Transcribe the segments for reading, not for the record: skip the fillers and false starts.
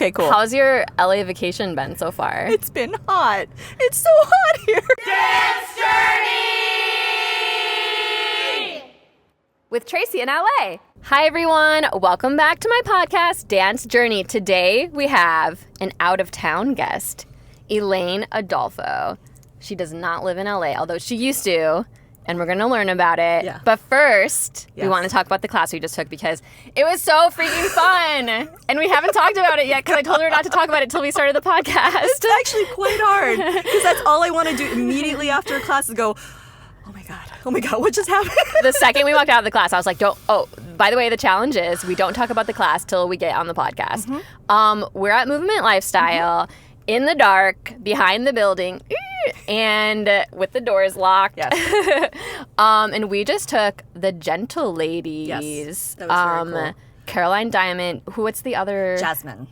Okay, cool. How's your LA vacation been so far? It's been hot. It's so hot here. Dance Journey! With Tracy in LA. Hi, everyone. Welcome back to my podcast, Dance Journey. Today, we have an out-of-town guest, Elaine Adolfo. She does not live in LA, although she used to, and we're going to learn about it. Yeah. But first, we want to talk about the class we just took because it was so freaking fun. And we haven't talked about it yet because I told her not to talk about it until we started the podcast. It's actually quite hard because that's all I want to do immediately after a class is go, oh my God, what just happened? The second we walked out of the class, I was like, by the way, the challenge is we don't talk about the class till we get on the podcast. Mm-hmm. We're at Movement Lifestyle in the dark behind the building and with the doors locked. Yes. And we just took the Gentle Ladies. Yes, that was very cool. Caroline Diamond. What's the other? Jasmine.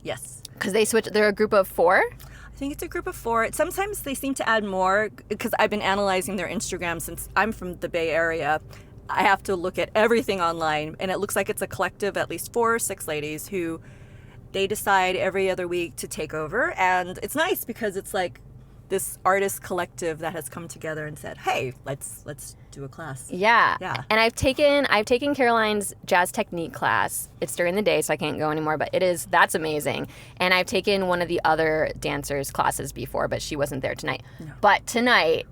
Yes. Because they switched. They're a group of 4. I think it's a group of 4. Sometimes they seem to add more because I've been analyzing their Instagram since I'm from the Bay Area. I have to look at everything online, and it looks like it's a collective, at least 4 or 6 ladies who they decide every other week to take over. And it's nice because it's like this artist collective that has come together and said, hey, let's do a class. Yeah. And I've taken Caroline's jazz technique class. It's during the day, so I can't go anymore, but that's amazing. And I've taken one of the other dancers' classes before, but she wasn't there tonight. No. But tonight,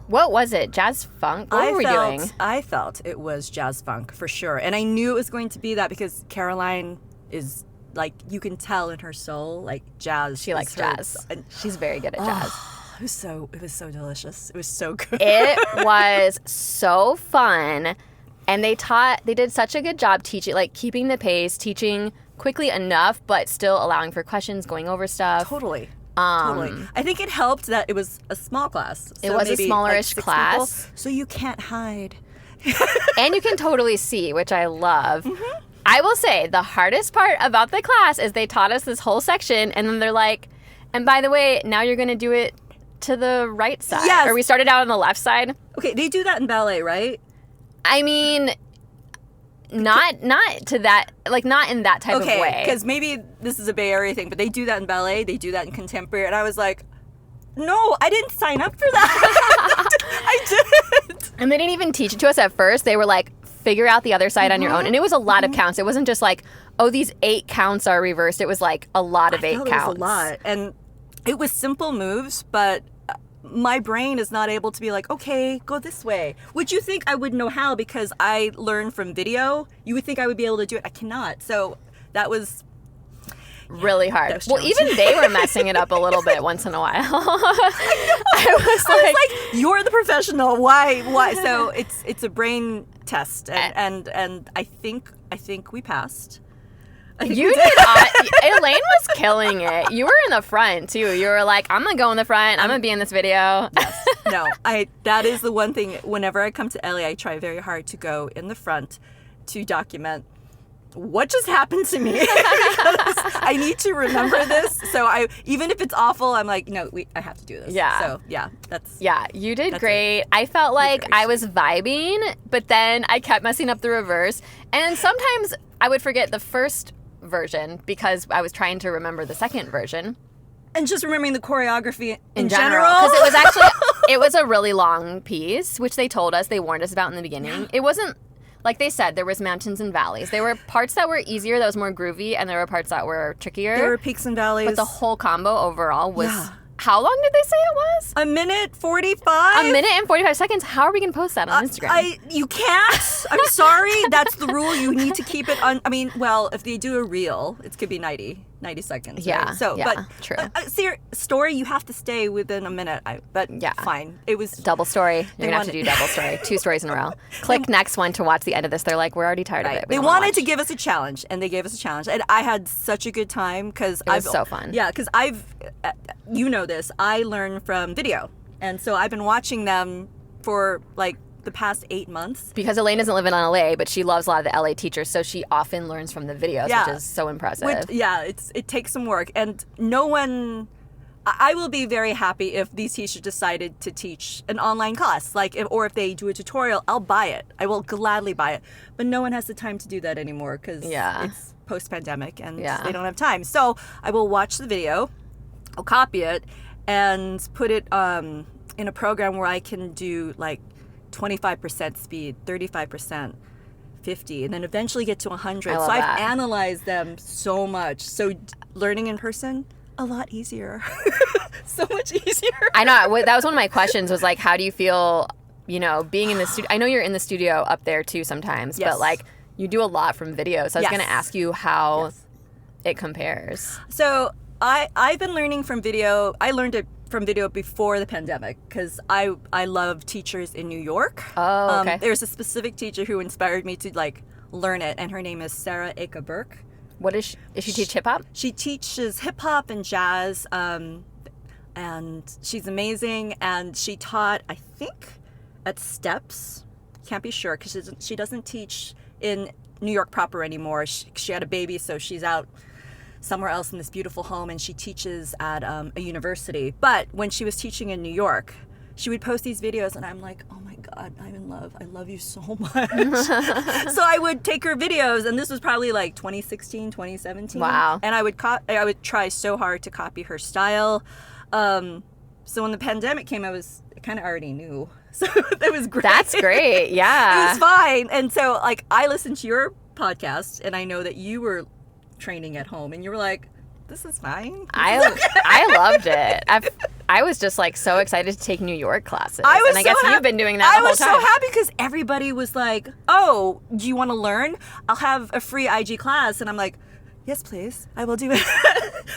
what was it? Jazz funk? What were we doing? I felt it was jazz funk for sure. And I knew it was going to be that because Caroline is like, you can tell in her soul, like jazz. She likes jazz. And she's very good at jazz. It was so delicious. It was so good. It was so fun. And they did such a good job teaching, like keeping the pace, teaching quickly enough, but still allowing for questions, going over stuff. Totally. I think it helped that it was a small class. So it was a smallerish class. People, so you can't hide. And you can totally see, which I love. Mm-hmm. I will say the hardest part about the class is they taught us this whole section, and then they're like, and by the way, now you're going to do it to the right side. Yes. Or we started out on the left side. Okay, they do that in ballet, right? I mean, not to that, like not in that type of way. Okay, because maybe this is a Bay Area thing, but they do that in ballet, they do that in contemporary, and I was like, no, I didn't sign up for that. I didn't. And they didn't even teach it to us at first. They were like, figure out the other side on your own. And it was a lot of counts. It wasn't just like, oh, these 8 counts are reversed. It was like a lot of 8 counts. It was a lot. And it was simple moves, but my brain is not able to be like, okay, go this way. Would you think I would know how because I learned from video? You would think I would be able to do it. I cannot. So that was really hard. Well, even they were messing it up a little bit once in a while. I was like, you're the professional. Why? So it's a brain test, and I think we passed. You did. Elaine was killing it. You were in the front too. You were like, I'm gonna go in the front. I'm gonna be in this video. Yes. No. That is the one thing. Whenever I come to LA, I try very hard to go in the front to document what just happened to me. I need to remember this. So even if it's awful, I'm like, no, I have to do this. Yeah. So you did great. I felt like I was vibing, but then I kept messing up the reverse. And sometimes I would forget the first version because I was trying to remember the second version. And just remembering the choreography in general. Because it was actually, it was a really long piece, which they told us, they warned us about in the beginning. Yeah. It wasn't, like they said, there was mountains and valleys. There were parts that were easier, that was more groovy, and there were parts that were trickier. There were peaks and valleys. But the whole combo overall was... Yeah. How long did they say it was? 1:45. 1:45 seconds. How are we going to post that on Instagram? You can't. I'm sorry. That's the rule. You need to keep it on. I mean, well, if they do a reel, it could be 90 seconds. Yeah. Right? So, yeah, but true. See, your story, you have to stay within a minute. But yeah, fine. It was double story. You're going to have to do double story. 2 stories in a row. Click next one to watch the end of this. They're like, we're already tired of it. They wanted to give us a challenge, and they gave us a challenge. And I had such a good time because it was so fun. Yeah, because you know this, I learn from video. And so I've been watching them for like the past 8 months. Because Elaine doesn't live in LA, but she loves a lot of the LA teachers, so she often learns from the videos, which is so impressive. It takes some work. And I will be very happy if these teachers decided to teach an online class, or if they do a tutorial, I'll buy it. I will gladly buy it. But no one has the time to do that anymore because it's post-pandemic, and Yeah. they don't have time. So I will watch the video, I'll copy it, and put it in a program where I can do like 25% speed, 35%, 50, and then eventually get to 100. I love So I've that. analyzed them so much. So learning in person, a lot easier. So much easier. I know. That was one of my questions was like, how do you feel, being in the studio? I know you're in the studio up there too sometimes, Yes. but like you do a lot from video. So I was Yes. going to ask you how Yes. it compares. So I've been learning from video. I learned it from video before the pandemic because I love teachers in New York. Oh, okay. There's a specific teacher who inspired me to like learn it, and her name is Sarah Eka Burke. What is she teach hip hop? She teaches hip hop and jazz, and she's amazing. And she taught, I think, at Steps. Can't be sure because she doesn't teach in New York proper anymore. She had a baby, so she's out somewhere else in this beautiful home, and she teaches at a university. But when she was teaching in New York, she would post these videos, and I'm like, oh my God, I'm in love. I love you so much. So I would take her videos, and this was probably like 2016, 2017. Wow. And I would try so hard to copy her style. So when the pandemic came, I kind of already knew. So it was great. That's great. Yeah. It was fine. And so like I listened to your podcast, and I know that you were training at home, and you were like, this is fine. I loved it. I was just like so excited to take New York classes. And I guess you've been doing that the whole time. I was so happy because everybody was like, oh, do you want to learn? I'll have a free IG class. And I'm like, yes, please. I will do it.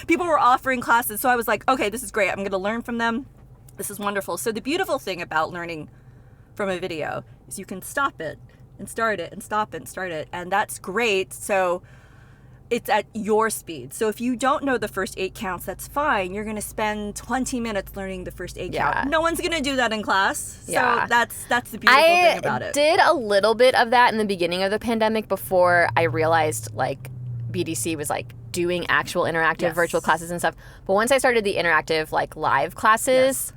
People were offering classes. So I was like, okay, this is great. I'm going to learn from them. This is wonderful. So the beautiful thing about learning from a video is you can stop it and start it and stop it and start it. And that's great. So it's at your speed. So if you don't know the first 8 counts, that's fine. You're going to spend 20 minutes learning the first 8 count. No one's going to do that in class. So that's the beautiful thing about it. I did a little bit of that in the beginning of the pandemic before I realized like BDC was like doing actual interactive virtual classes and stuff. But once I started the interactive like live classes,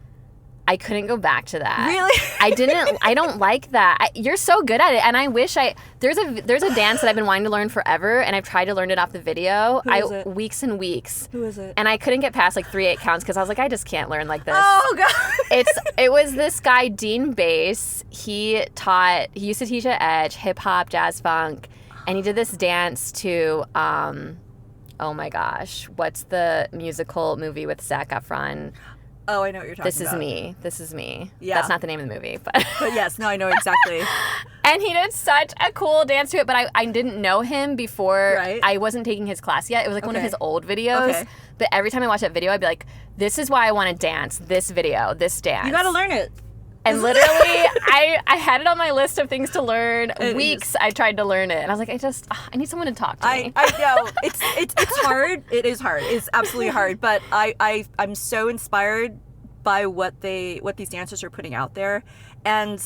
I couldn't go back to that. Really? I don't like that. You're so good at it, and I wish there's a dance that I've been wanting to learn forever, and I've tried to learn it off the video. Who is it? Weeks and weeks. Who is it? And I couldn't get past like 3/8 counts because I was like, I just can't learn like this. Oh God. It was this guy, Dean Bass. He used to teach at Edge, hip hop, jazz funk, and he did this dance to oh my gosh, what's the musical movie with Zac Efron? Oh, I know what you're talking about. This is me. Yeah. That's not the name of the movie, but yes, no, I know exactly. And he did such a cool dance to it, but I didn't know him before. Right. I wasn't taking his class yet. It was like one of his old videos. Okay. But every time I watch that video, I'd be like, this is why I want to dance this video, this dance. You got to learn it. And literally, I had it on my list of things to learn. Weeks I tried to learn it. And I was like, I need someone to talk to me. I know. It's hard. It is hard. It's absolutely hard. But I'm so inspired by what these dancers are putting out there, and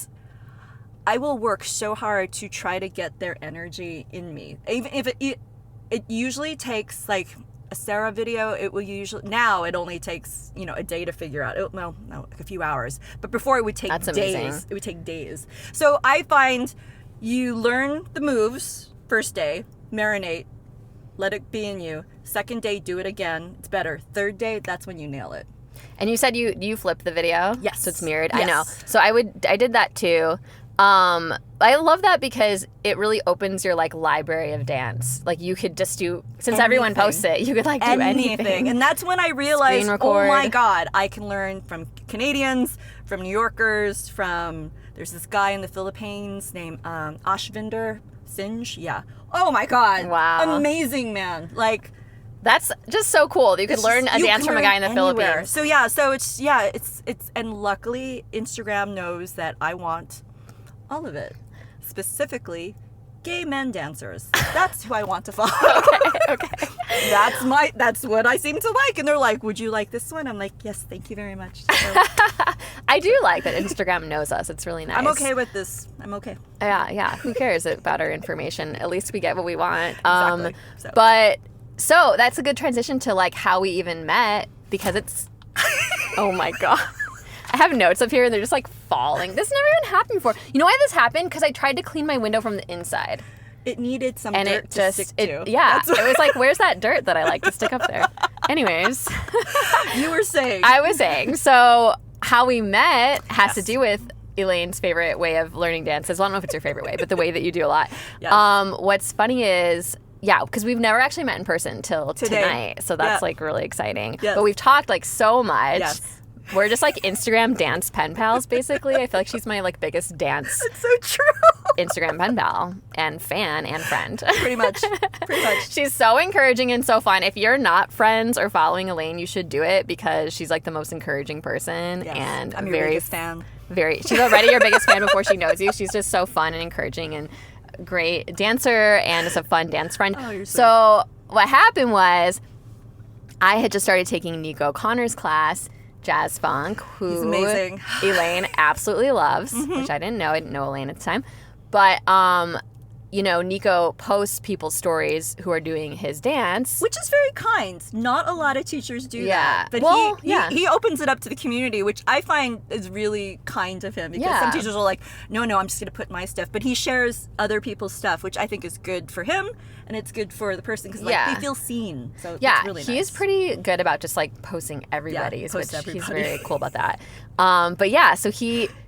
I will work so hard to try to get their energy in me. Even if it usually takes like a Sarah video, it only takes a day to figure out. No, like a few hours. But before it would take That's days. amazing. It would take days. So I find you learn the moves first day, marinate, let it be in you. Second day, do it again. It's better. Third day, that's when you nail it. And you said you flipped the video? Yes. So it's mirrored? Yes. I know. So I did that too. I love that because it really opens your like library of dance. Like you could just do, since everyone posts it, you could like do anything. And that's when I realized, Screen oh record. my God, I can learn from Canadians, from New Yorkers, there's this guy in the Philippines named Ashvinder Singh. Yeah. Oh my God. Wow. Amazing, man. Like, That's just so cool that you could learn a dance from a guy in the Philippines. So it's and luckily Instagram knows that I want all of it. Specifically, gay men dancers. That's who I want to follow. Okay. That's what I seem to like. And they're like, would you like this one? I'm like, yes, thank you very much. So, I do like that Instagram knows us. It's really nice. I'm okay with this. I'm okay. Yeah. Who cares about our information? At least we get what we want. Exactly. So that's a good transition to like how we even met, because it's oh my God. I have notes up here and they're just like falling. This never even happened before. You know why this happened? Because I tried to clean my window from the inside. It needed some and dirt it to just stick to. yeah, it was like, where's that dirt that I like to stick up there? Anyways, You were saying. I was saying, so how we met has to Yes. do with Elaine's favorite way of learning dances. Well, I don't know if it's your favorite way, but the way that you do a lot. Yes. What's funny is, yeah, because we've never actually met in person till Today. tonight, so that's Yeah. like really exciting. Yes. But we've talked like so much. Yes. We're just like Instagram dance pen pals, basically. I feel like she's my like biggest dance It's so true. Instagram pen pal and fan and friend. Pretty much. Pretty much. She's so encouraging and so fun. If you're not friends or following Elaine, you should do it because she's like the most encouraging person Yes. and I'm your very biggest fan. she's already your biggest fan before she knows you. She's just so fun and encouraging and great dancer and is a fun dance friend. Oh, you're sweet. So what happened was I had just started taking Nico Connor's class, Jazz Funk, who He's amazing. Elaine absolutely loves, which I didn't know. I didn't know Elaine at the time. But you know, Nico posts people's stories who are doing his dance. Which is very kind. Not a lot of teachers do Yeah. that. But Well, he, yeah. he opens it up to the community, which I find is really kind of him. Because Yeah. some teachers are like, no, I'm just going to put my stuff. But he shares other people's stuff, which I think is good for him. And it's good for the person because Yeah. they feel seen. So Yeah, it's really he's nice. pretty good about just like posting everybody's, post which he's everybody. very cool about that. But yeah, so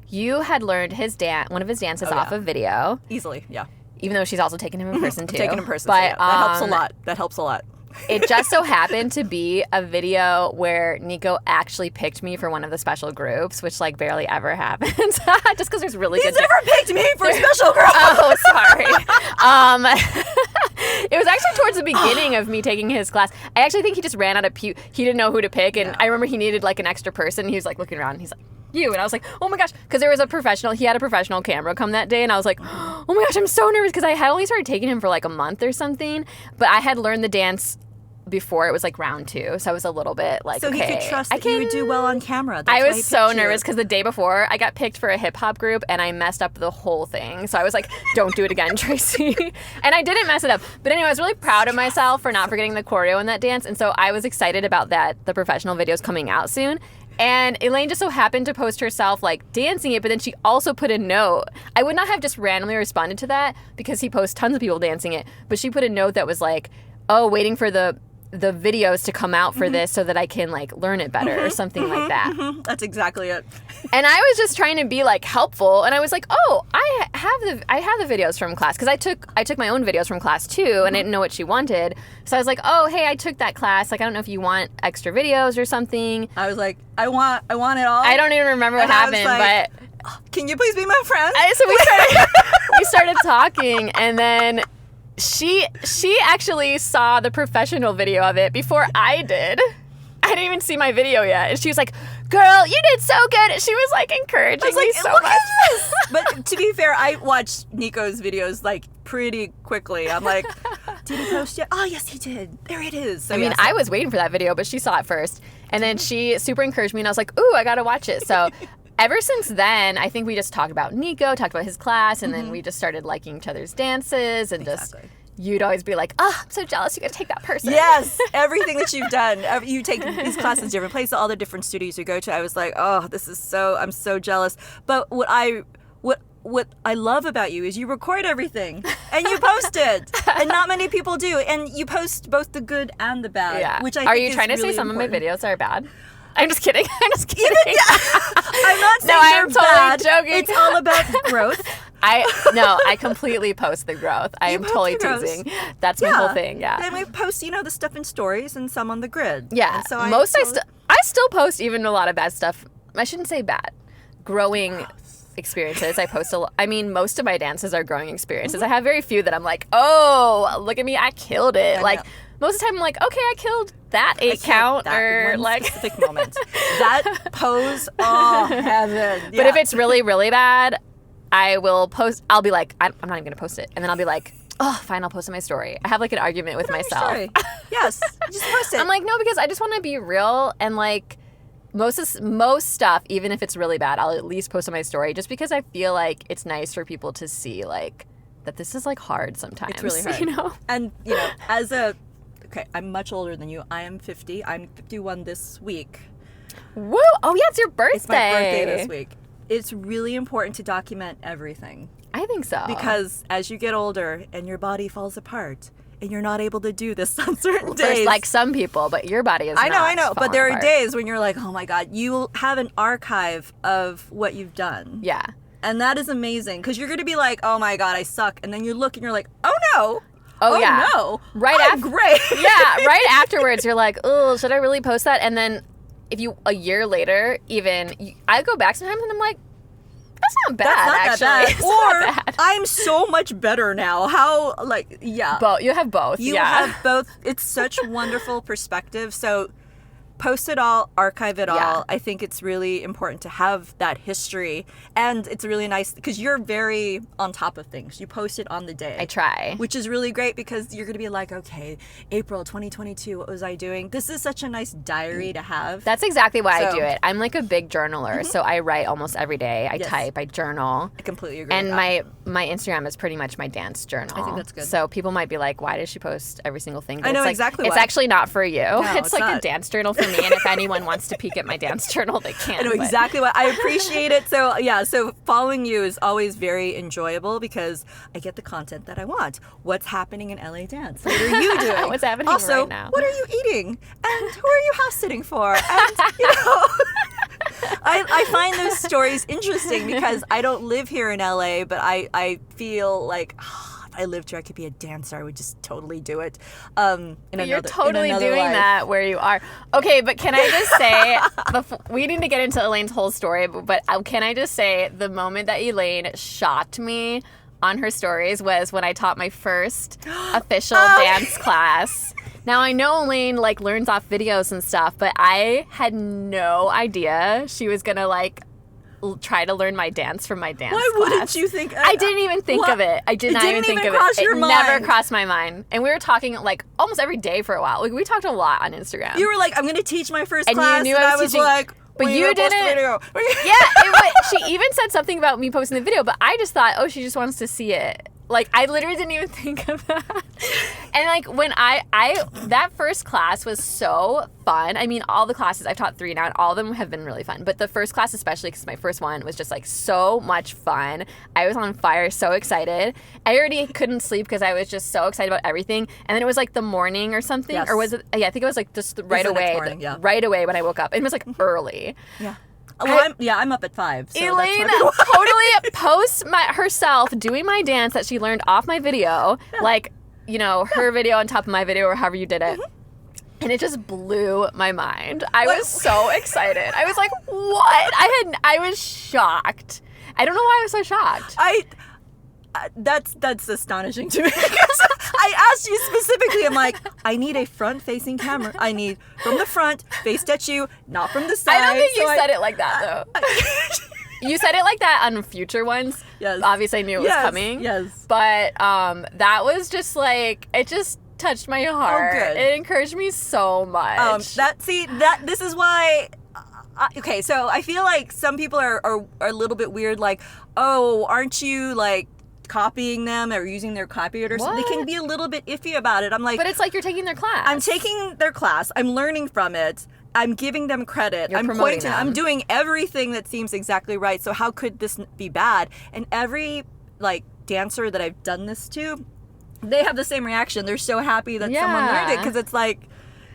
you had learned his one of his dances Oh, off yeah. of video, Easily, yeah. even though she's also taken him in person too. Taking in person. but So yeah, that helps a lot. That helps a lot. It just so happened to be a video where Nico actually picked me for one of the special groups, which like barely ever happens. Just because there's really He's good. never picked me for a special girl. Oh, sorry. It was actually towards the beginning of me taking his class. I actually think he just ran out of he didn't know who to pick, and I remember he needed like an extra person. He was like looking around, and he's like, you, and I was like, oh my gosh, because there was he had a professional camera come that day, and I was like, oh my gosh, I'm so nervous because I had only started taking him for like a month or something, but I had learned the dance before it was like round 2, so I was a little bit like, So okay, he could trust that you would do well on camera. That's I why was he so picked you. nervous because the day before I got picked for a hip hop group and I messed up the whole thing. So I was like, don't do it again, Tracy. And I didn't mess it up. But anyway, I was really proud of myself for not forgetting the choreo in that dance. And so I was excited about that, the professional videos coming out soon. And Elaine just so happened to post herself like dancing it, but then she also put a note. I would not have just randomly responded to that because he posts tons of people dancing it, but she put a note that was like, oh, waiting for the videos to come out for this so that I can like learn it better or something like that. That's exactly it. And I was just trying to be like helpful, and I was like, "Oh, I have the videos from class because I took my own videos from class too, and I didn't know what she wanted. So I was like, "Oh, hey, I took that class. Like, I don't know if you want extra videos or something." I was like, I want it all. I don't even remember what And I was happened, like, but Can you please be my friend? so we started talking, and then she actually saw the professional video of it before I did. I didn't even see my video yet, and she was like, "Girl, you did so good." And she was like encouraging I was like, me so look much. at this. But to be fair, I watched Nico's videos like pretty quickly. I'm like, did he post yet? Oh, yes, he did. There it is. So, I mean, yes. I was waiting for that video, but she saw it first. And then she super encouraged me, and I was like, ooh, I gotta watch it. So ever since then, I think we just talked about Nico, talked about his class, and then we just started liking each other's dances, and Exactly. just, you'd always be like, oh, I'm so jealous, you gotta take that person. Yes, everything that you've done. You take these classes different places, all the different studios you go to. I was like, oh, I'm so jealous. But what I love about you is you record everything and you post it, and not many people do. And you post both the good and the bad. Yeah. Which I Are think you is trying to say really some important. of my videos are bad? I'm just kidding. I'm just kidding. I'm not saying No, they're I'm totally bad. joking. It's all about growth. I completely post the growth. I am post totally the growth. teasing. That's my whole thing. Yeah. Then we post, the stuff in stories and some on the grid. Yeah. And so I still post even a lot of bad stuff. I shouldn't say bad. Growing experiences. I post a lot. I mean, most of my dances are growing experiences. I have very few that I'm like, oh, look at me, I killed it. I Like know. most of the time, I'm like, okay, I killed that 8 count that or one like. specific moment. That pose, oh heaven. But if it's really, really bad, I will post. I'll be like, I'm not even gonna post it, and then I'll be like, oh, fine, I'll post it on my story. I have like an argument with myself. Sorry. Yes, just post it. I'm like, no, because I just want to be real, and like most stuff, even if it's really bad, I'll at least post on my story just because I feel like it's nice for people to see like that this is like hard sometimes. It's really hard. And okay, I'm much older than you. I am 50. I'm 51 this week. Woo! Oh yeah, it's your birthday. It's my birthday this week. It's really important to document everything. I I think so. Because as you get older and your body falls apart and you're not able to do this on certain There's days. like some people, but your body is I know. But falling there are apart. days when you're like, oh my God, you have an archive of what you've done. Yeah. And that is amazing because you're going to be like, oh my God, I suck. And then you look and you're like, oh no. Oh, yeah. No. Right I'm after. great. Yeah. Right afterwards, you're like, oh, should I really post that? And then if you, a year later, I go back sometimes and I'm like, that's not bad, That's not actually. that It's bad. not Or bad. I'm so much better now. How, like, yeah. You have both. You yeah. have both. It's such wonderful perspective. So post it all, archive it Yeah. all. I think it's really important to have that history. And it's really nice because you're very on top of things. You post it on the day. I try. Which is really great because you're going to be like, okay, April 2022, what was I doing? This is such a nice diary to have. That's exactly why I So- do it. I'm like a big journaler, so I write almost every day. I Yes. type, I journal. I completely agree And with that. my Instagram is pretty much my dance journal. I think that's good. So people might be like, why does she post every single thing? But I know it's like, exactly It's why. actually not for you. it's it's like a not. dance journal for me. And if anyone wants to peek at my dance journal, they can. I know but- exactly what I appreciate it. So yeah, so following you is always very enjoyable because I get the content that I want. What's happening in LA Dance? What are you doing? What's happening also, right now? what are you eating? And who are you house sitting for? And you know, I find those stories interesting because I don't live here in LA, but I feel like if I lived here, I could be a dancer. I would just totally do it. You're totally in another doing life. that where you are. Okay, but can I just say, we need to get into Elaine's whole story, but can I just say the moment that Elaine shocked me on her stories was when I taught my first official dance class. Now, I know Elaine, like, learns off videos and stuff, but I had no idea she was going to, like, try to learn my dance from my dance Why class. wouldn't you think? I didn't even think What? of it. I did It not didn't even think even of cross it. your It never mind. crossed my mind. And we were talking, like, almost every day for a while. Like, we talked a lot on Instagram. You were like, I'm going to teach my first And you class. knew and I was teaching- like, but when you gonna post the didn't- video? She even said something about me posting the video, but I just thought, oh, she just wants to see it. Like, I literally didn't even think of that. And, like, when I that first class was so fun. I mean, all the classes, I've taught 3 now, and all of them have been really fun. But the first class especially, because my first one was just, like, so much fun. I was on fire, so excited. I already couldn't sleep because I was just so excited about everything. And then it was, like, the morning or something. Yes. Or was it? Yeah, I think it was, like, just right the next away. morning, yeah. Right away when I woke up. It was, like, early. Yeah. Well, I'm up at 5. So Elaine that's totally posts herself doing my dance that she learned off my video, like, you know, her video on top of my video or however you did it. And it just blew my mind. I was so excited. I was like, what? I was shocked. I don't know why I was so shocked. That's astonishing to me because I asked you specifically. I'm like, I need a front-facing camera. I need from the front, faced at you, not from the side. I don't think you So said it like that, though. You said it like that on future ones. Yes. Obviously, I knew it was coming. Yes. But that was just like, it just touched my heart. good. It encouraged me so much. This is why. Okay, so I feel like some people are a little bit weird. Like, oh, aren't you like copying them or using their copyright or something? They can What? be a little bit iffy about it. I'm like, But it's like you're taking their class. I'm taking their class. I'm learning from it. I'm giving them credit. You're I'm promoting pointing. them. I'm doing everything that seems exactly right. So how could this be bad? And every like dancer that I've done this to, they have the same reaction. They're so happy that someone learned it Yeah. because it's like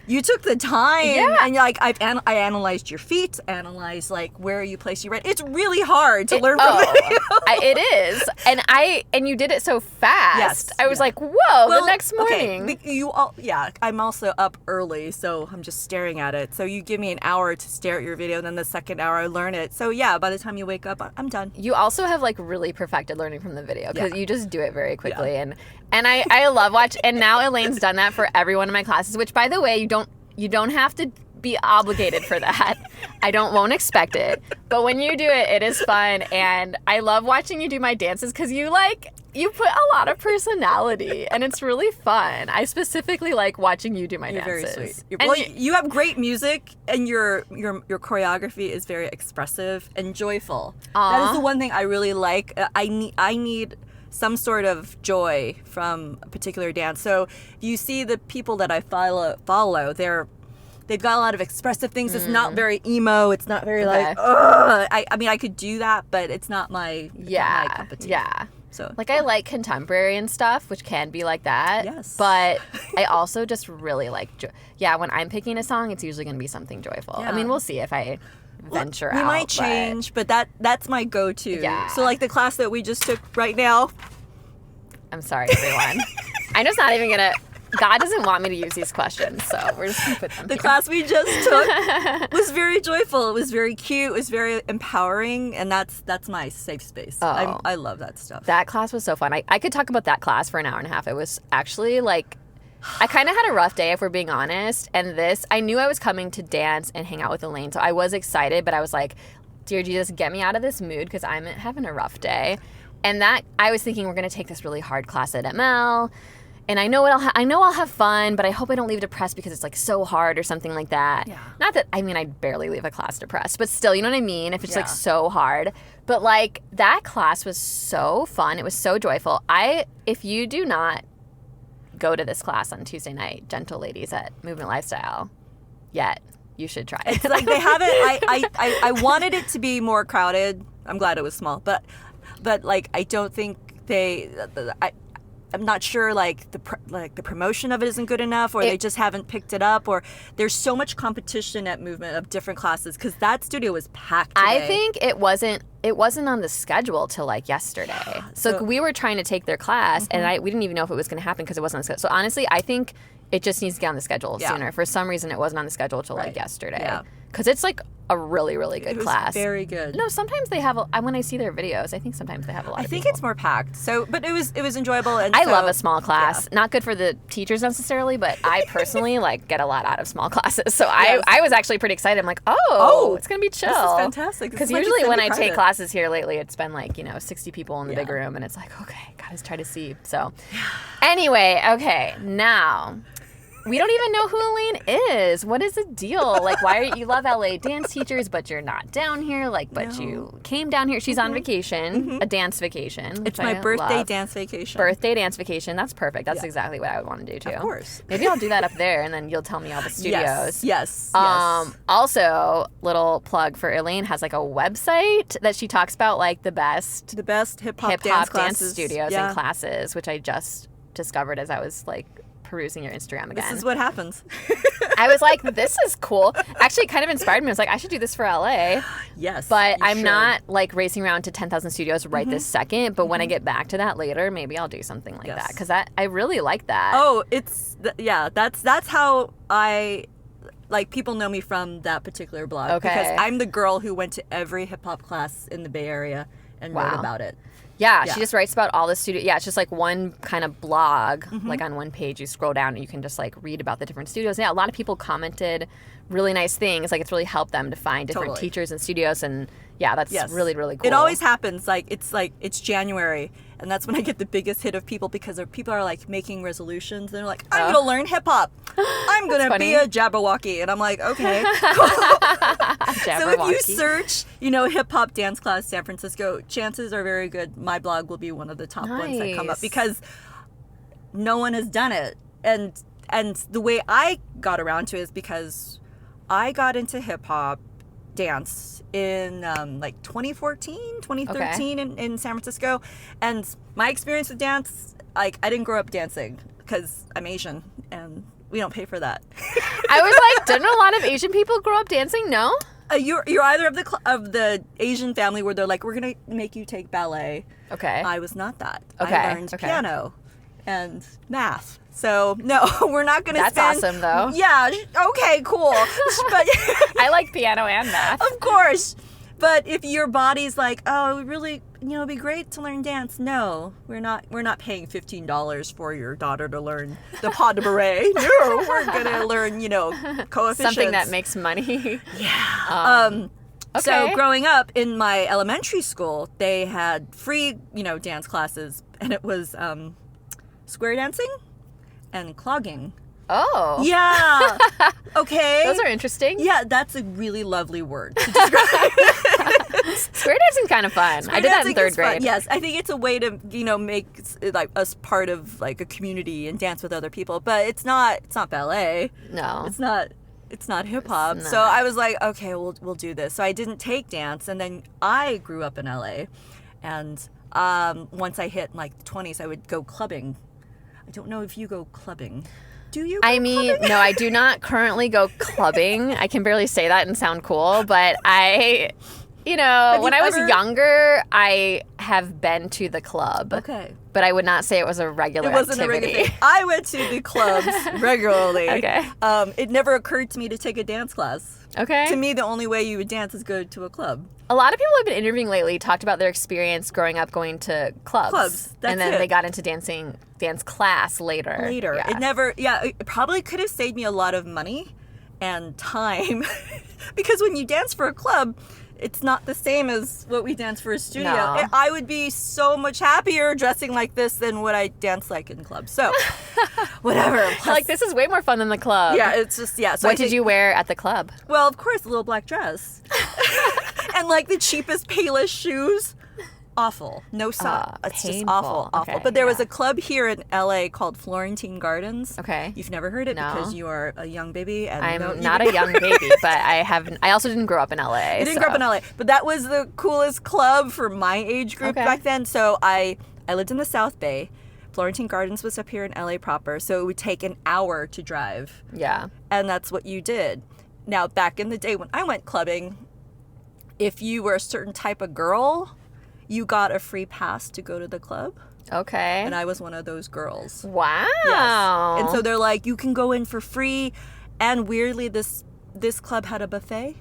you took the time Yeah. and you're like I analyzed your feet, analyzed like where you place your right. It's really hard to learn from video. It is, and you did it so fast. Yes, I was yeah. like, whoa! Well, the next morning. Okay, I'm also up early, so I'm just staring at it. So you give me an hour to stare at your video, and then the second hour I learn it. So yeah, by the time you wake up, I'm done. You also have like really perfected learning from the video because Yeah. you just do it very quickly, and I love watch. And now Elaine's done that for every one of my classes. Which, by the way, you don't have to be obligated for that. I won't expect it, but when you do it, it is fun, and I love watching you do my dances because you put a lot of personality, and it's really fun. I specifically like watching you do my You're dances. very sweet. And You have great music, and your choreography is very expressive and joyful. That is the one thing I really like. I need some sort of joy from a particular dance. So you see the people that I follow, they've got a lot of expressive things. It's not very emo. It's not very Okay. like, ugh. I mean, I could do that, but it's not my, it's not my cup of tea. Yeah. So Like, I like contemporary and stuff, which can be like that. Yes. But I also just really like, when I'm picking a song, it's usually going to be something joyful. Yeah. I mean, we'll see if I venture out. we might change, but that's my go-to. Yeah. So like the class that we just took right now. I'm sorry, everyone. I'm just not even going to. God doesn't want me to use these questions, so we're just going to put them The here. class we just took was very joyful. It was very cute. It was very empowering, and that's my safe space. Oh. I love that stuff. That class was so fun. I could talk about that class for an hour and a half. It was actually like, I kind of had a rough day, if we're being honest. And I knew I was coming to dance and hang out with Elaine, so I was excited, but I was like, dear Jesus, get me out of this mood because I'm having a rough day. And that, I was thinking we're going to take this really hard class at ML. And I know I'll have fun, but I hope I don't leave depressed because it's like so hard or something like that. Yeah. Not that, I mean, I barely leave a class depressed, but still, you know what I mean? If it's like Yeah. so hard. But like, that class was so fun. It was so joyful. If you do not go to this class on Tuesday night, Gentle Ladies at Movement Lifestyle, yet, you should try it. It's like they haven't. I wanted it to be more crowded. I'm glad it was small, but like I don't think I'm not sure like the promotion of it isn't good enough, or they just haven't picked it up, or there's so much competition at Movement of different classes because that studio was packed today. I think it wasn't on the schedule till like yesterday. So we were trying to take their class, and we didn't even know if it was going to happen because it wasn't on the schedule. So honestly, I think it just needs to get on the schedule sooner. For some reason, it wasn't on the schedule till like yesterday. Yeah. Because it's like a really, really good it was class. Very good. No, sometimes they have. When I see their videos, I think sometimes they have a lot. I of think people. it's more packed. So, but it was enjoyable. And I so, love a small class. Not good for the teachers necessarily, but I personally like get a lot out of small classes. So I was actually pretty excited. I'm like, it's gonna be chill. This is fantastic. This Because is like usually a when I take semi-private. classes here lately, it's been like 60 people in the big room, and it's like, okay, gotta try to see. So anyway, okay, now. We don't even know who Elaine is. What is the deal? Like, why are you love LA dance teachers, but you're not down here? Like, but you came down here. She's on vacation, a dance vacation. It's which my I birthday love. dance vacation. Birthday dance vacation. That's perfect. That's exactly what I would want to do too. Of course. Maybe I'll do that up there, and then you'll tell me all the studios. Yes. Also, little plug for Elaine has like a website that she talks about like the best hip hop dance classes. studios and classes, which I just discovered as I was like perusing your Instagram again. This is what happens. I was like, this is cool. Actually, it kind of inspired me. I was like, I should do this for LA. Yes. But you I'm should. not like racing around to 10,000 studios right this second. But when I get back to that later, maybe I'll do something like that. Because I really like that. Oh, that's how I like people know me from that particular blog. Okay. Because I'm the girl who went to every hip hop class in the Bay Area and wrote about it. Yeah, she just writes about all the studio. Yeah, it's just like one kind of blog, like on one page. You scroll down and you can just like read about the different studios. Yeah, a lot of people commented really nice things. Like it's really helped them to find different teachers and studios. And yeah, that's really, really cool. It always happens. It's January, and that's when I get the biggest hit of people because people are like making resolutions. They're like, I'm going to learn hip hop. I'm going to be a Jabberwocky. And I'm like, okay, cool. So if you search, hip hop dance class San Francisco, chances are very good my blog will be one of the top ones that come up because no one has done it. And the way I got around to it is because I got into hip hop dance in like 2014, 2013 in San Francisco. And my experience with dance, like I didn't grow up dancing because I'm Asian and we don't pay for that. I was like, didn't a lot of Asian people grow up dancing? No? You're either of the Asian family where they're like, we're going to make you take ballet. Okay. I was not that. Okay. I learned piano and math. So, no, we're not going to spend... That's awesome, though. Yeah, okay, cool. But I like piano and math. Of course. But if your body's like, oh, it would really, it'd be great to learn dance. No, we're not paying $15 for your daughter to learn the pas de bourrée. No, we're going to learn, coefficients. Something that makes money. Yeah. Okay. So growing up in my elementary school, they had free, dance classes, and it was square dancing and clogging. Oh. Yeah. Okay. Those are interesting. Yeah, that's a really lovely word to describe. Square dancing's kind of fun. I did that in third grade. Fun. Yes, I think it's a way to, make like us part of like a community and dance with other people, but it's not ballet. No. It's not hip hop. So I was like, okay, we'll do this. So I didn't take dance, and then I grew up in LA, and Once I hit like the 20s, I would go clubbing. I don't know if you go clubbing. Do you? I mean, clubbing? no, I do not currently go clubbing. I can barely say that and sound cool, but I, when I was younger, I have been to the club. Okay. But I would not say it was a regular It wasn't activity. a regular thing. I went to the clubs regularly. Okay. It never occurred to me to take a dance class. Okay. To me, the only way you would dance is go to a club. A lot of people I've been interviewing lately talked about their experience growing up going to clubs. That's and then it. they got into dance class later. Yeah. It probably could have saved me a lot of money and time because when you dance for a club, it's not the same as what we dance for a studio. No. I would be so much happier dressing like this than what I dance like in clubs. So, whatever. Like, this is way more fun than the club. Yeah, it's just, yeah. So what did you wear at the club? Well, of course, a little black dress. And like the cheapest, palest shoes. Awful. No socks. It's just painful. awful. Okay, But there was a club here in LA called Florentine Gardens. Okay. You've never heard it No. because you are a young baby. And I'm not a young baby, but I also didn't grow up in LA. I didn't grow up in LA. But that was the coolest club for my age group Okay. back then. So I lived in the South Bay. Florentine Gardens was up here in LA proper. So it would take an hour to drive. Yeah. And that's what you did. Now, back in the day when I went clubbing, if you were a certain type of girl, you got a free pass to go to the club. Okay. And I was one of those girls. Wow. Yes. And so they're like, you can go in for free. And weirdly, this club had a buffet.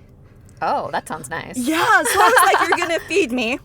Oh, that sounds nice. Yeah. So I was like, you're going to feed me.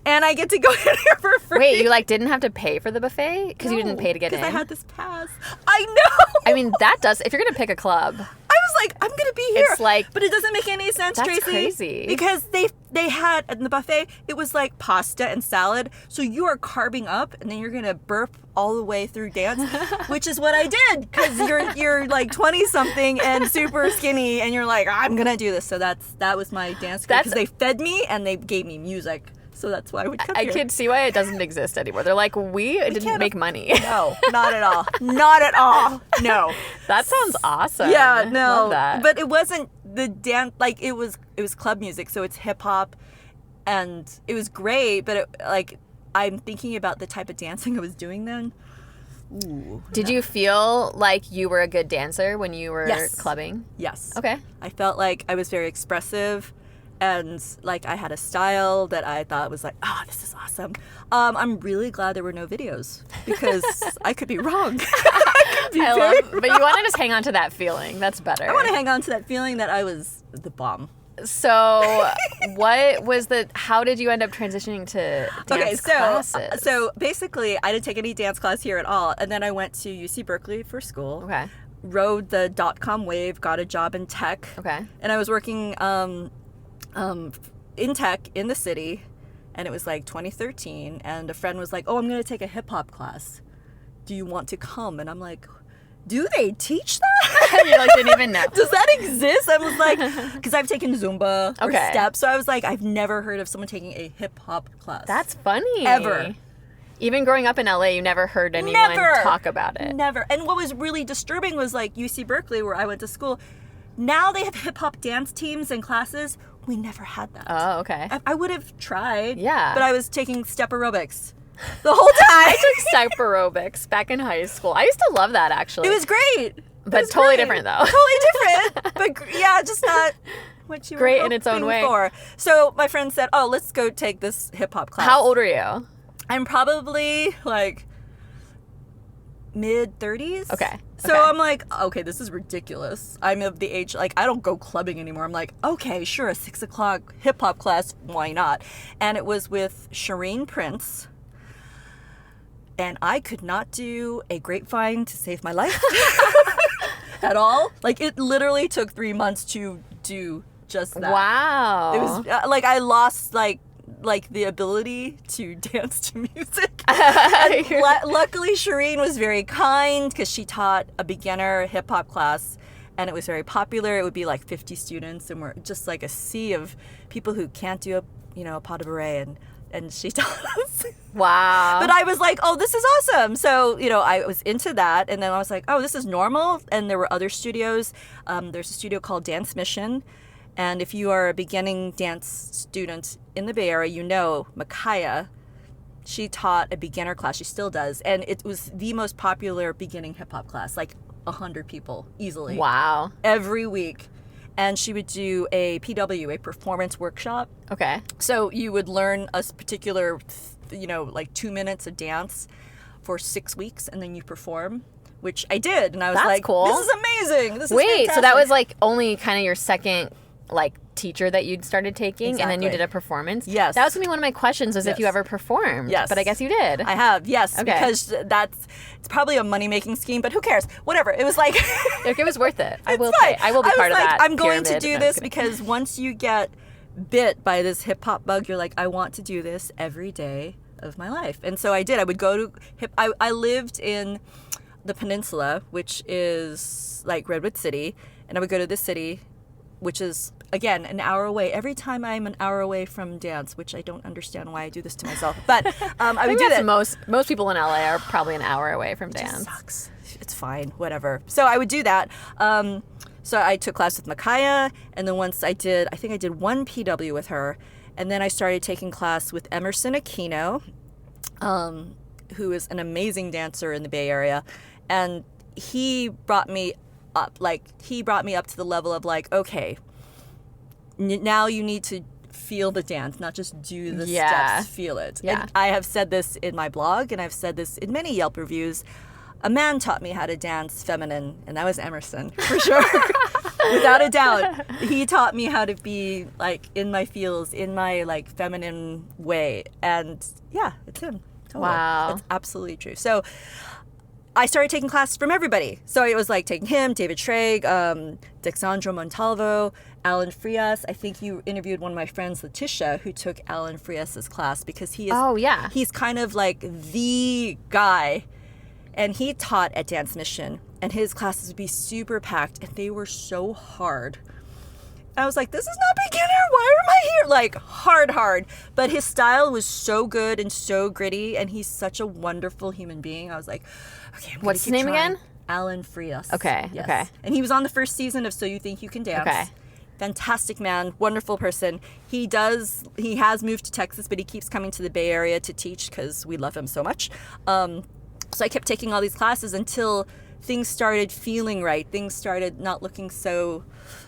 And I get to go in here for free. Wait, you didn't have to pay for the buffet? Because you didn't pay to get in? Because I had this pass. I know. I mean, that does, if you're going to pick a club. I was like, I'm going to be here. It's like, but it doesn't make any sense, that's Tracy. crazy. Because they had, in the buffet, it was like pasta and salad. So you are carbing up and then you're going to burp all the way through dance, which is what I did. Because you're like 20-something and super skinny and you're like, I'm going to do this. So that was my dance group. Because they fed me and they gave me music. So that's why I would come I here. can see why it doesn't exist anymore. They're like, we didn't make money. No, not at all. Not at all. No. That sounds awesome. Yeah, no. Love that. But it wasn't the dance, like it was club music, so it's hip hop and it was great, but I'm thinking about the type of dancing I was doing then. Ooh. Did you feel like you were a good dancer when you were Yes. clubbing? Yes. Okay. I felt like I was very expressive and like I had a style that I thought was like, oh, this is awesome. I'm really glad there were no videos because I could be wrong. But you want to just hang on to that feeling. That's better. I want to hang on to that feeling that I was the bomb. So, how did you end up transitioning to dance classes? So basically, I didn't take any dance class here at all. And then I went to UC Berkeley for school. Okay. Rode the .com wave, got a job in tech. Okay. And I was working in tech in the city. And it was like 2013. And a friend was like, oh, I'm going to take a hip hop class. Do you want to come? And I'm like, do they teach that? You didn't even know. Does that exist? I was like, because I've taken Zumba or Okay. steps. So I was like, I've never heard of someone taking a hip hop class. That's funny. Ever. Even growing up in LA, you never heard anyone talk about it. Never. And what was really disturbing was like UC Berkeley, where I went to school. Now they have hip hop dance teams and classes. We never had that. Oh, okay. I would have tried. Yeah. But I was taking step aerobics the whole time. I took step aerobics back in high school. I used to love that, actually. It was great. But totally different, though. Totally different. But yeah, just not what you Great were in its own hoping way. for. So my friend said, oh, let's go take this hip hop class. How old are you? I'm probably like mid 30s. Okay. So I'm like, okay, this is ridiculous. I'm of the age, like, I don't go clubbing anymore. I'm like, okay, sure, a 6 o'clock hip hop class, why not? And it was with Shireen Prince. And I could not do a grapevine to save my life at all. Like, it literally took 3 months to do just that. Wow. It was like I lost like the ability to dance to music. And luckily, Shireen was very kind because she taught a beginner hip hop class, and it was very popular. It would be like 50 students, and we're just like a sea of people who can't do a pas de bourrée, and she taught us. Wow. But I was like, oh, this is awesome. So, I was into that. And then I was like, oh, this is normal. And there were other studios. There's a studio called Dance Mission. And if you are a beginning dance student in the Bay Area, Micaiah She taught a beginner class. She still does. And it was the most popular beginning hip hop class, like 100 people easily. Wow. Every week. And she would do a PW, a performance workshop. Okay. So you would learn a particular, like 2 minutes of dance for 6 weeks, and then you perform, which I did. And I was That's like, cool. this is amazing. This is Wait, fantastic. so that was like only kind of your second like teacher that you'd started taking, and then you Exactly. did a performance? Yes. That was going to be one of my questions, was if you Yes. ever performed. Yes. But I guess you did. I have, yes, Okay. because it's probably a money-making scheme, but who cares? Whatever. It was like... Like, it was worth it. I will fine. say. I will be was part of like, that I'm going to pyramid. do No, I'm this just kidding. because once you get bit by this hip-hop bug, you're like, I want to do this every day of my life. And so I did. I would go to I lived in the peninsula, which is like Redwood City, and I would go to this city, which is, again, an hour away. Every time I'm an hour away from dance, which I don't understand why I do this to myself, but I would do that. Most people in LA are probably an hour away from It dance. sucks. It's fine, whatever. So I would do that. So I took class with Micaiah, and then once I think I did one PW with her, and then I started taking class with Emerson Aquino, who is an amazing dancer in the Bay Area, and he brought me up. He brought me up to the level of like, okay, now you need to feel the dance, not just do the steps, feel it. Yeah. And I have said this in my blog, and I've said this in many Yelp reviews. A man taught me how to dance feminine, and that was Emerson, for sure. Without a doubt. He taught me how to be like in my feels, in my like feminine way. And yeah, it's him. Totally. Wow. It's absolutely true. So I started taking classes from everybody. So it was like taking him, David Schrag, Dexandro Montalvo, Alan Frias. I think you interviewed one of my friends, Letitia, who took Alan Frias's class because he is. Oh, yeah. He's kind of like the guy. And he taught at Dance Mission, and his classes would be super packed, and they were so hard. I was like, this is not beginner. Why am I here? Like, hard. But his style was so good and so gritty, and he's such a wonderful human being. I was like, okay, I'm gonna What's his keep name trying. again? Alan Frias. Okay, Yes. okay. And he was on the first season of So You Think You Can Dance. Okay. Fantastic man, wonderful person. He has moved to Texas, but he keeps coming to the Bay Area to teach because we love him so much. So I kept taking all these classes until things started feeling right. Things started not looking so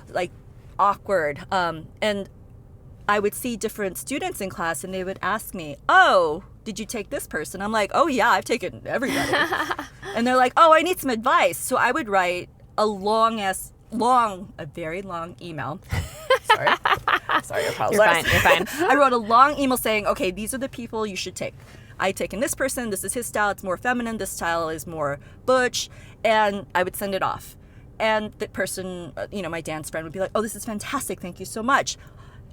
like awkward. And I would see different students in class, and they would ask me, oh, did you take this person? I'm like, oh yeah, I've taken everybody. And they're like, oh, I need some advice. So I would write a very long email. Sorry, I apologize. You're fine. I wrote a long email saying, okay, these are the people you should take. I've taken this person, this is his style, it's more feminine, this style is more butch, and I would send it off. And the person, my dance friend would be like, oh, this is fantastic, thank you so much.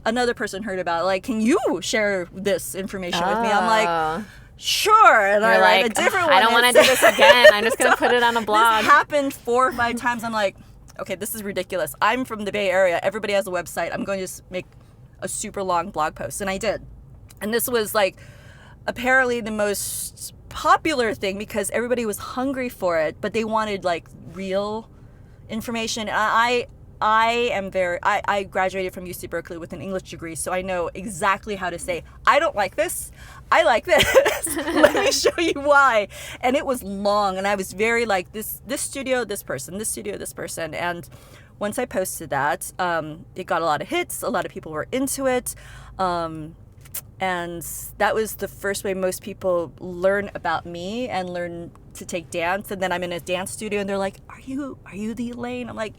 Another person heard about it, like, can you share this information with me? I'm like, sure. And You're I write like, a different one. I don't want to do this again. I'm just going to put it on a blog. This happened 4 or 5 times. I'm like, okay, this is ridiculous. I'm from the Bay Area. Everybody has a website. I'm going to just make a super long blog post. And I did. And this was like apparently the most popular thing because everybody was hungry for it, but they wanted like real information. And I graduated from UC Berkeley with an English degree, so I know exactly how to say, I don't like this, I like this. Let me show you why. And it was long, and I was very like, this studio, this person, this studio, this person. And once I posted that, it got a lot of hits, a lot of people were into it. And that was the first way most people learn about me and learn to take dance. And then I'm in a dance studio, and they're like, are you the Elaine? I'm like,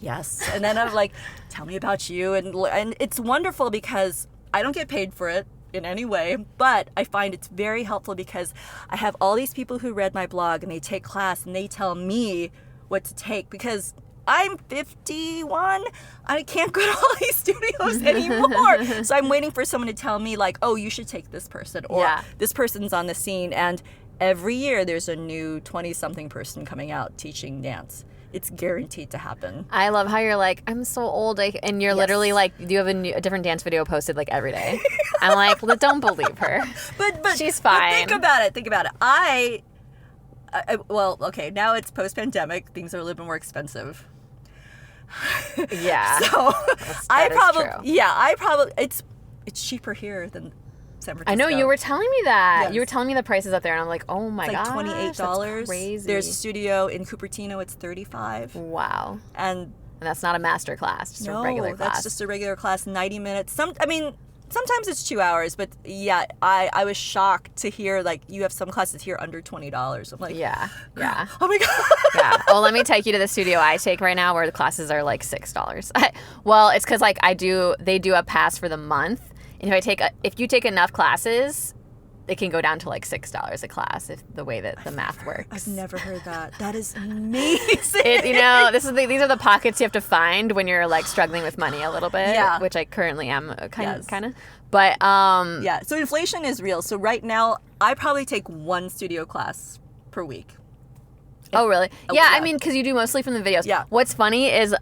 yes. And then I'm like, tell me about you. And it's wonderful because I don't get paid for it in any way, but I find it's very helpful because I have all these people who read my blog and they take class and they tell me what to take because I'm 51. I can't go to all these studios anymore. So I'm waiting for someone to tell me like, oh, you should take this person or this person's on the scene. And every year there's a new 20-something person coming out teaching dance. It's guaranteed to happen. I love how you're like, I'm so old, and you're literally like, you have a different dance video posted like every day. I'm like, well, don't believe her. But she's fine. But think about it. Well, okay, now it's post-pandemic. Things are a little bit more expensive. Yeah. So I probably it's cheaper here than San Francisco. I know, you were telling me that. Yes. You were telling me the prices up there, and I'm like, oh my It's like gosh, $28. that's crazy. There's a studio in Cupertino. It's $35. Wow. And that's not a master class, just a regular class. That's just a regular class, 90 minutes. Sometimes it's 2 hours, but yeah, I was shocked to hear like you have some classes here under $20. I'm like, yeah. Oh my god. Yeah. Well, let me take you to the studio I take right now, where the classes are like $6. Well, it's because like they do a pass for the month, and if you take enough classes, it can go down to like $6 a class if the way that the math works. I've never heard that. That is amazing. These are the pockets you have to find when you're like struggling with money a little bit. Yeah. Which I currently am kind of. But yeah. So inflation is real. So right now, I probably take one studio class per week. Oh, really? Yeah, I mean, because you do mostly from the videos. Yeah. What's funny is,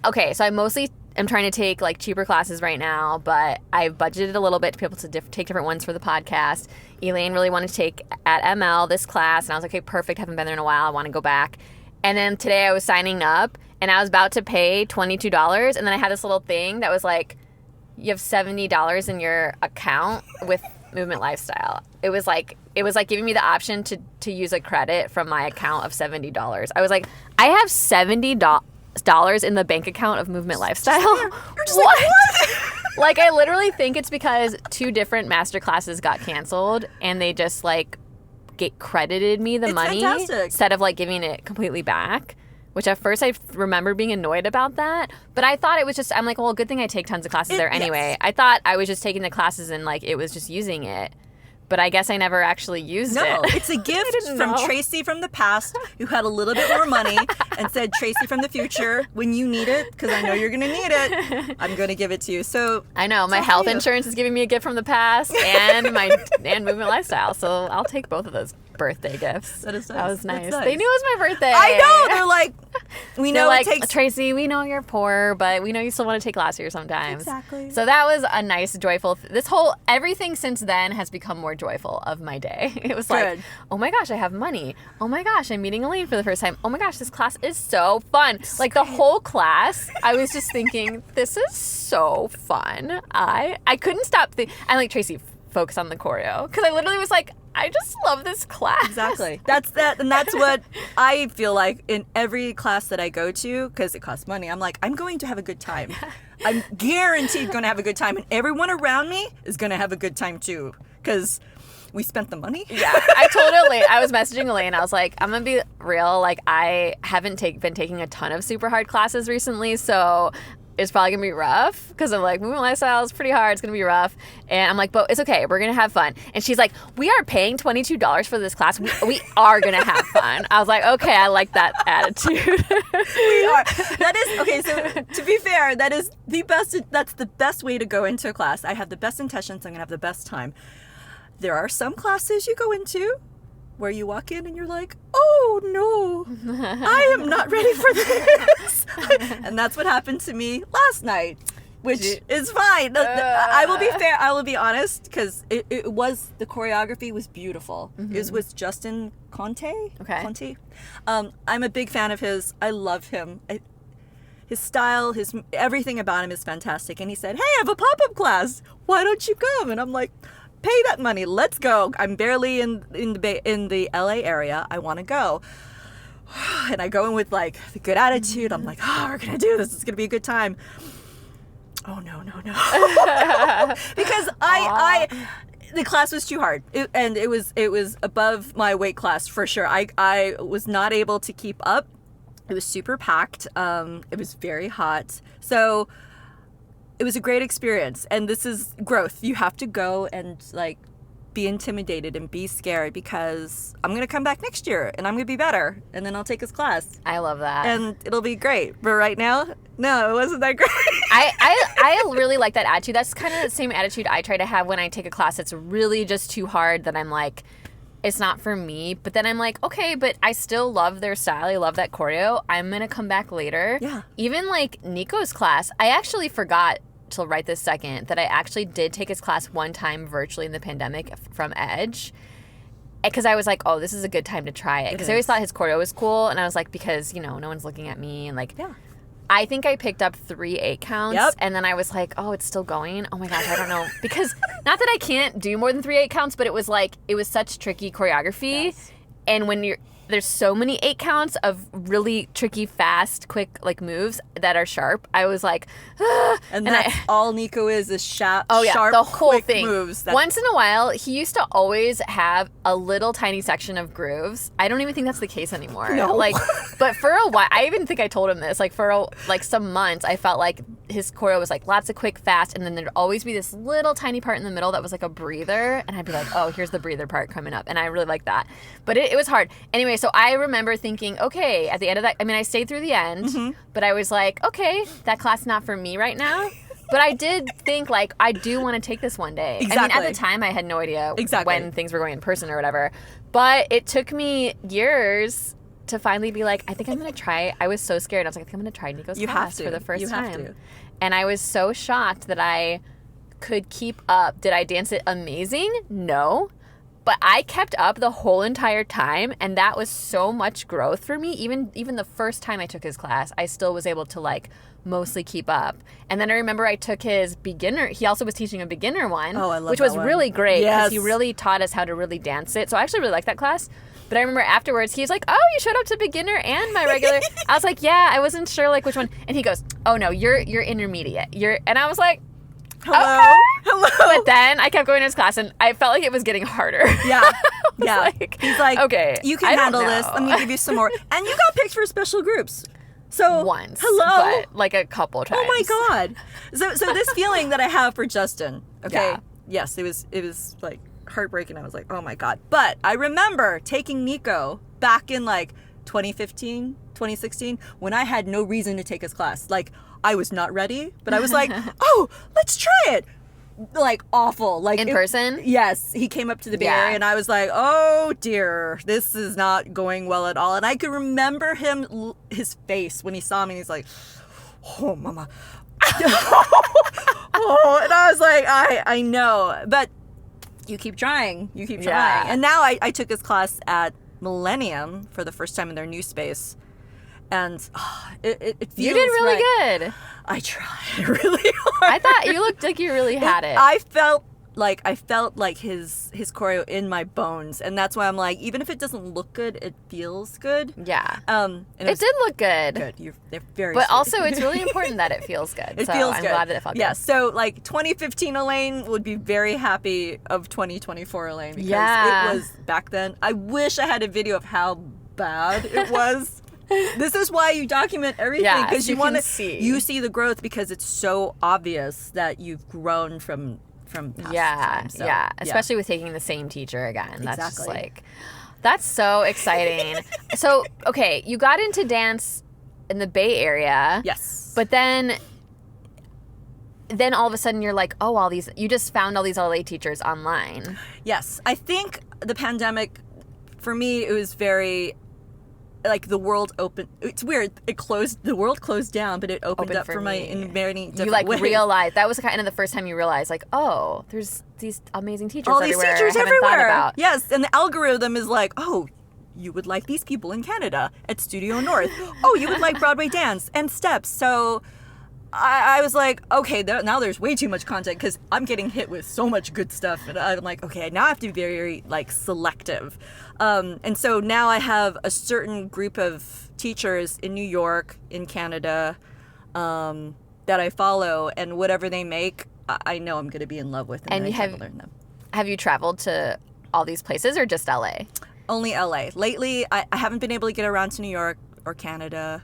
okay, so I mostly am trying to take, like, cheaper classes right now, but I've budgeted a little bit to be able to take different ones for the podcast. Elaine really wanted to take at ML this class, and I was like, okay, perfect, haven't been there in a while, I want to go back. And then today I was signing up, and I was about to pay $22, and then I had this little thing that was like, you have $70 in your account with Movement Lifestyle. It was like giving me the option to use a credit from my account of $70. I was like, I have $70 in the bank account of Movement Lifestyle. What? Like, I literally think it's because 2 different master classes got canceled, and they just like credited me the money fantastic. Instead of like giving it completely back. Which at first I remember being annoyed about that, but I thought it was just, I'm like, well, good thing I take tons of classes there anyway. Yes. I thought I was just taking the classes and like it was just using it, but I guess I never actually used it. No, it's a gift from Tracy from the past who had a little bit more money and said, Tracy from the future, when you need it, because I know you're going to need it, I'm going to give it to you. So I know, my health insurance is giving me a gift from the past and Movement Lifestyle, so I'll take both of those birthday gifts. That is nice. That was nice. Nice. They knew it was my birthday. I know. They're like, we know They're it like, takes... Tracy, we know you're poor, but we know you still want to take class here sometimes. Exactly. So that was a nice, joyful... everything since then has become more joyful of my day. It was like, oh my gosh, I have money. Oh my gosh, I'm meeting Elaine for the first time. Oh my gosh, this class is so fun. Like the whole class, I was just thinking, this is so fun. I couldn't stop I'm like, Tracy, focus on the choreo. Because I literally was like, I just love this class. Exactly. That's what I feel like in every class that I go to, because it costs money. I'm like, I'm going to have a good time. I'm guaranteed going to have a good time, and everyone around me is going to have a good time too, because we spent the money. Yeah, I told Elaine. I was messaging Elaine. I was like, I'm gonna be real. Like, I haven't been taking a ton of super hard classes recently, so it's probably gonna be rough because I'm like, movement lifestyle is pretty hard. It's gonna be rough, and I'm like, but it's okay. We're gonna have fun. And she's like, we are paying $22 for this class. We are gonna have fun. I was like, okay, I like that attitude. We are. That is okay. So to be fair, that is the best. That's the best way to go into a class. I have the best intentions. I'm gonna have the best time. There are some classes you go into where you walk in and you're like, oh no, I am not ready for this. And that's what happened to me last night, which is fine. I will be fair. I will be honest, because it was, the choreography was beautiful. Mm-hmm. It was with Justin Conte. Okay. Conte. I'm a big fan of his. I love him. His style, everything about him is fantastic. And he said, hey, I have a pop-up class. Why don't you come? And I'm like, pay that money. Let's go. I'm barely in the LA area. I want to go. And I go in with like the good attitude. I'm like, oh, we're gonna do this. It's gonna be a good time. Oh no. Because the class was too hard, and it was above my weight class for sure. I was not able to keep up. It was super packed. It was very hot. So it was a great experience, and this is growth. You have to go and like be intimidated and be scared, because I'm gonna come back next year and I'm gonna be better, and then I'll take his class. I love that, and it'll be great. But right now, no, it wasn't that great. I really like that attitude. That's kind of the same attitude I try to have when I take a class that's really just too hard, that I'm like, it's not for me. But then I'm like, okay, but I still love their style. I love that choreo. I'm going to come back later. Yeah. Even like Nico's class, I actually forgot till right this second that I actually did take his class one time virtually in the pandemic from Edge. Because I was like, oh, this is a good time to try it. Because I always thought his choreo was cool. And I was like, because, no one's looking at me. And like, yeah. I think I picked up 3 8 counts. Yep. And then I was like, oh, it's still going? Oh my gosh, I don't know. Because not that I can't do more than 3 8 counts, but it was such tricky choreography. Yes. And when there's so many 8 counts of really tricky, fast, quick moves that are sharp. I was like, ah. And that's all Nico is sharp, the whole quick thing. moves. Once in a while, he used to always have a little tiny section of grooves. I don't even think that's the case anymore. No. But for a while, I even think I told him this. For some months, I felt like his choreo was lots of quick, fast, and then there'd always be this little tiny part in the middle that was a breather, and I'd be like, oh, here's the breather part coming up, and I really liked that. But it was hard. Anyway, so I remember thinking, okay, at the end of that, I stayed through the end, but I was like, okay, that class is not for me right now. But I did think, I do want to take this one day. Exactly. At the time, I had no idea Exactly. when things were going in person or whatever. But it took me years to finally be like, I think I'm going to try. I was so scared. I was like, I think I'm going to try Nico's class for the first time. You have to. And I was so shocked that I could keep up. Did I dance it amazing? No. But I kept up the whole entire time, and that was so much growth for me. Even the first time I took his class, I still was able to mostly keep up. And then I remember I took his beginner. He also was teaching a beginner one, Oh, I love which that was one. really great because Yes. he really taught us how to really dance it. So I actually really liked that class. But I remember afterwards, he was like, "Oh, you showed up to beginner and my regular." I was like, "Yeah, I wasn't sure which one." And he goes, "Oh no, you're intermediate. And I was like, Hello? okay. Hello? But then I kept going to his class, and I felt like it was getting harder. Yeah. Yeah. He's like, okay, you I can don't handle know. this. Let me give you some more. And you got picked for special groups. So Once, hello? but a couple times. Oh my God. So this feeling that I have for Justin, okay? Yeah. Yes, it was heartbreaking. I was like, oh my God. But I remember taking Nico back in 2015, 2016, when I had no reason to take his class. I was not ready, but I was like, oh, let's try it. Awful. In person? Yes. He came up to the Bay Yeah. Area and I was like, oh dear, this is not going well at all. And I could remember his face when he saw me. He's like, oh, mama. Oh, and I was like, I know. But you keep trying. You keep trying. Yeah. And now I took his class at Millennium for the first time in their new space. And it feels You did really right. good. I tried really hard. I thought you looked like you really had it. I felt like his choreo in my bones, and that's why I'm like, even if it doesn't look good, it feels good. Yeah. And It did look good. good. They're very. But sweet. also, it's really important that it feels good. It so feels I'm good. glad that it felt Yeah. good. So 2015 Elaine would be very happy of 2024 Elaine because Yeah. it was back then. I wish I had a video of how bad it was. This is why you document everything, Yeah, because so you you want can to see. you see the growth, because it's so obvious that you've grown from past times. So, yeah. Especially with taking the same teacher again. That's just Exactly. that's so exciting. So, okay, you got into dance in the Bay Area. Yes. But then all of a sudden you're like, oh, you just found all these LA teachers online. Yes. I think the pandemic, for me, it was very, the world opened. It's weird. The world closed down, but it opened up for me in many different ways. You realized, that was kind of the first time you realized, oh, there's these amazing teachers All everywhere these teachers I haven't everywhere. thought about. Yes, and the algorithm is like, oh, you would like these people in Canada at Studio North. Oh, you would like Broadway dance and steps. So I was like, okay, now there's way too much content, because I'm getting hit with so much good stuff, and I'm like, okay, now I have to be very selective. And so now I have a certain group of teachers in New York, in Canada, that I follow, and whatever they make, I know I'm going to be in love with, and I have to learn them. Have you traveled to all these places or just LA? Only LA. Lately, I haven't been able to get around to New York or Canada,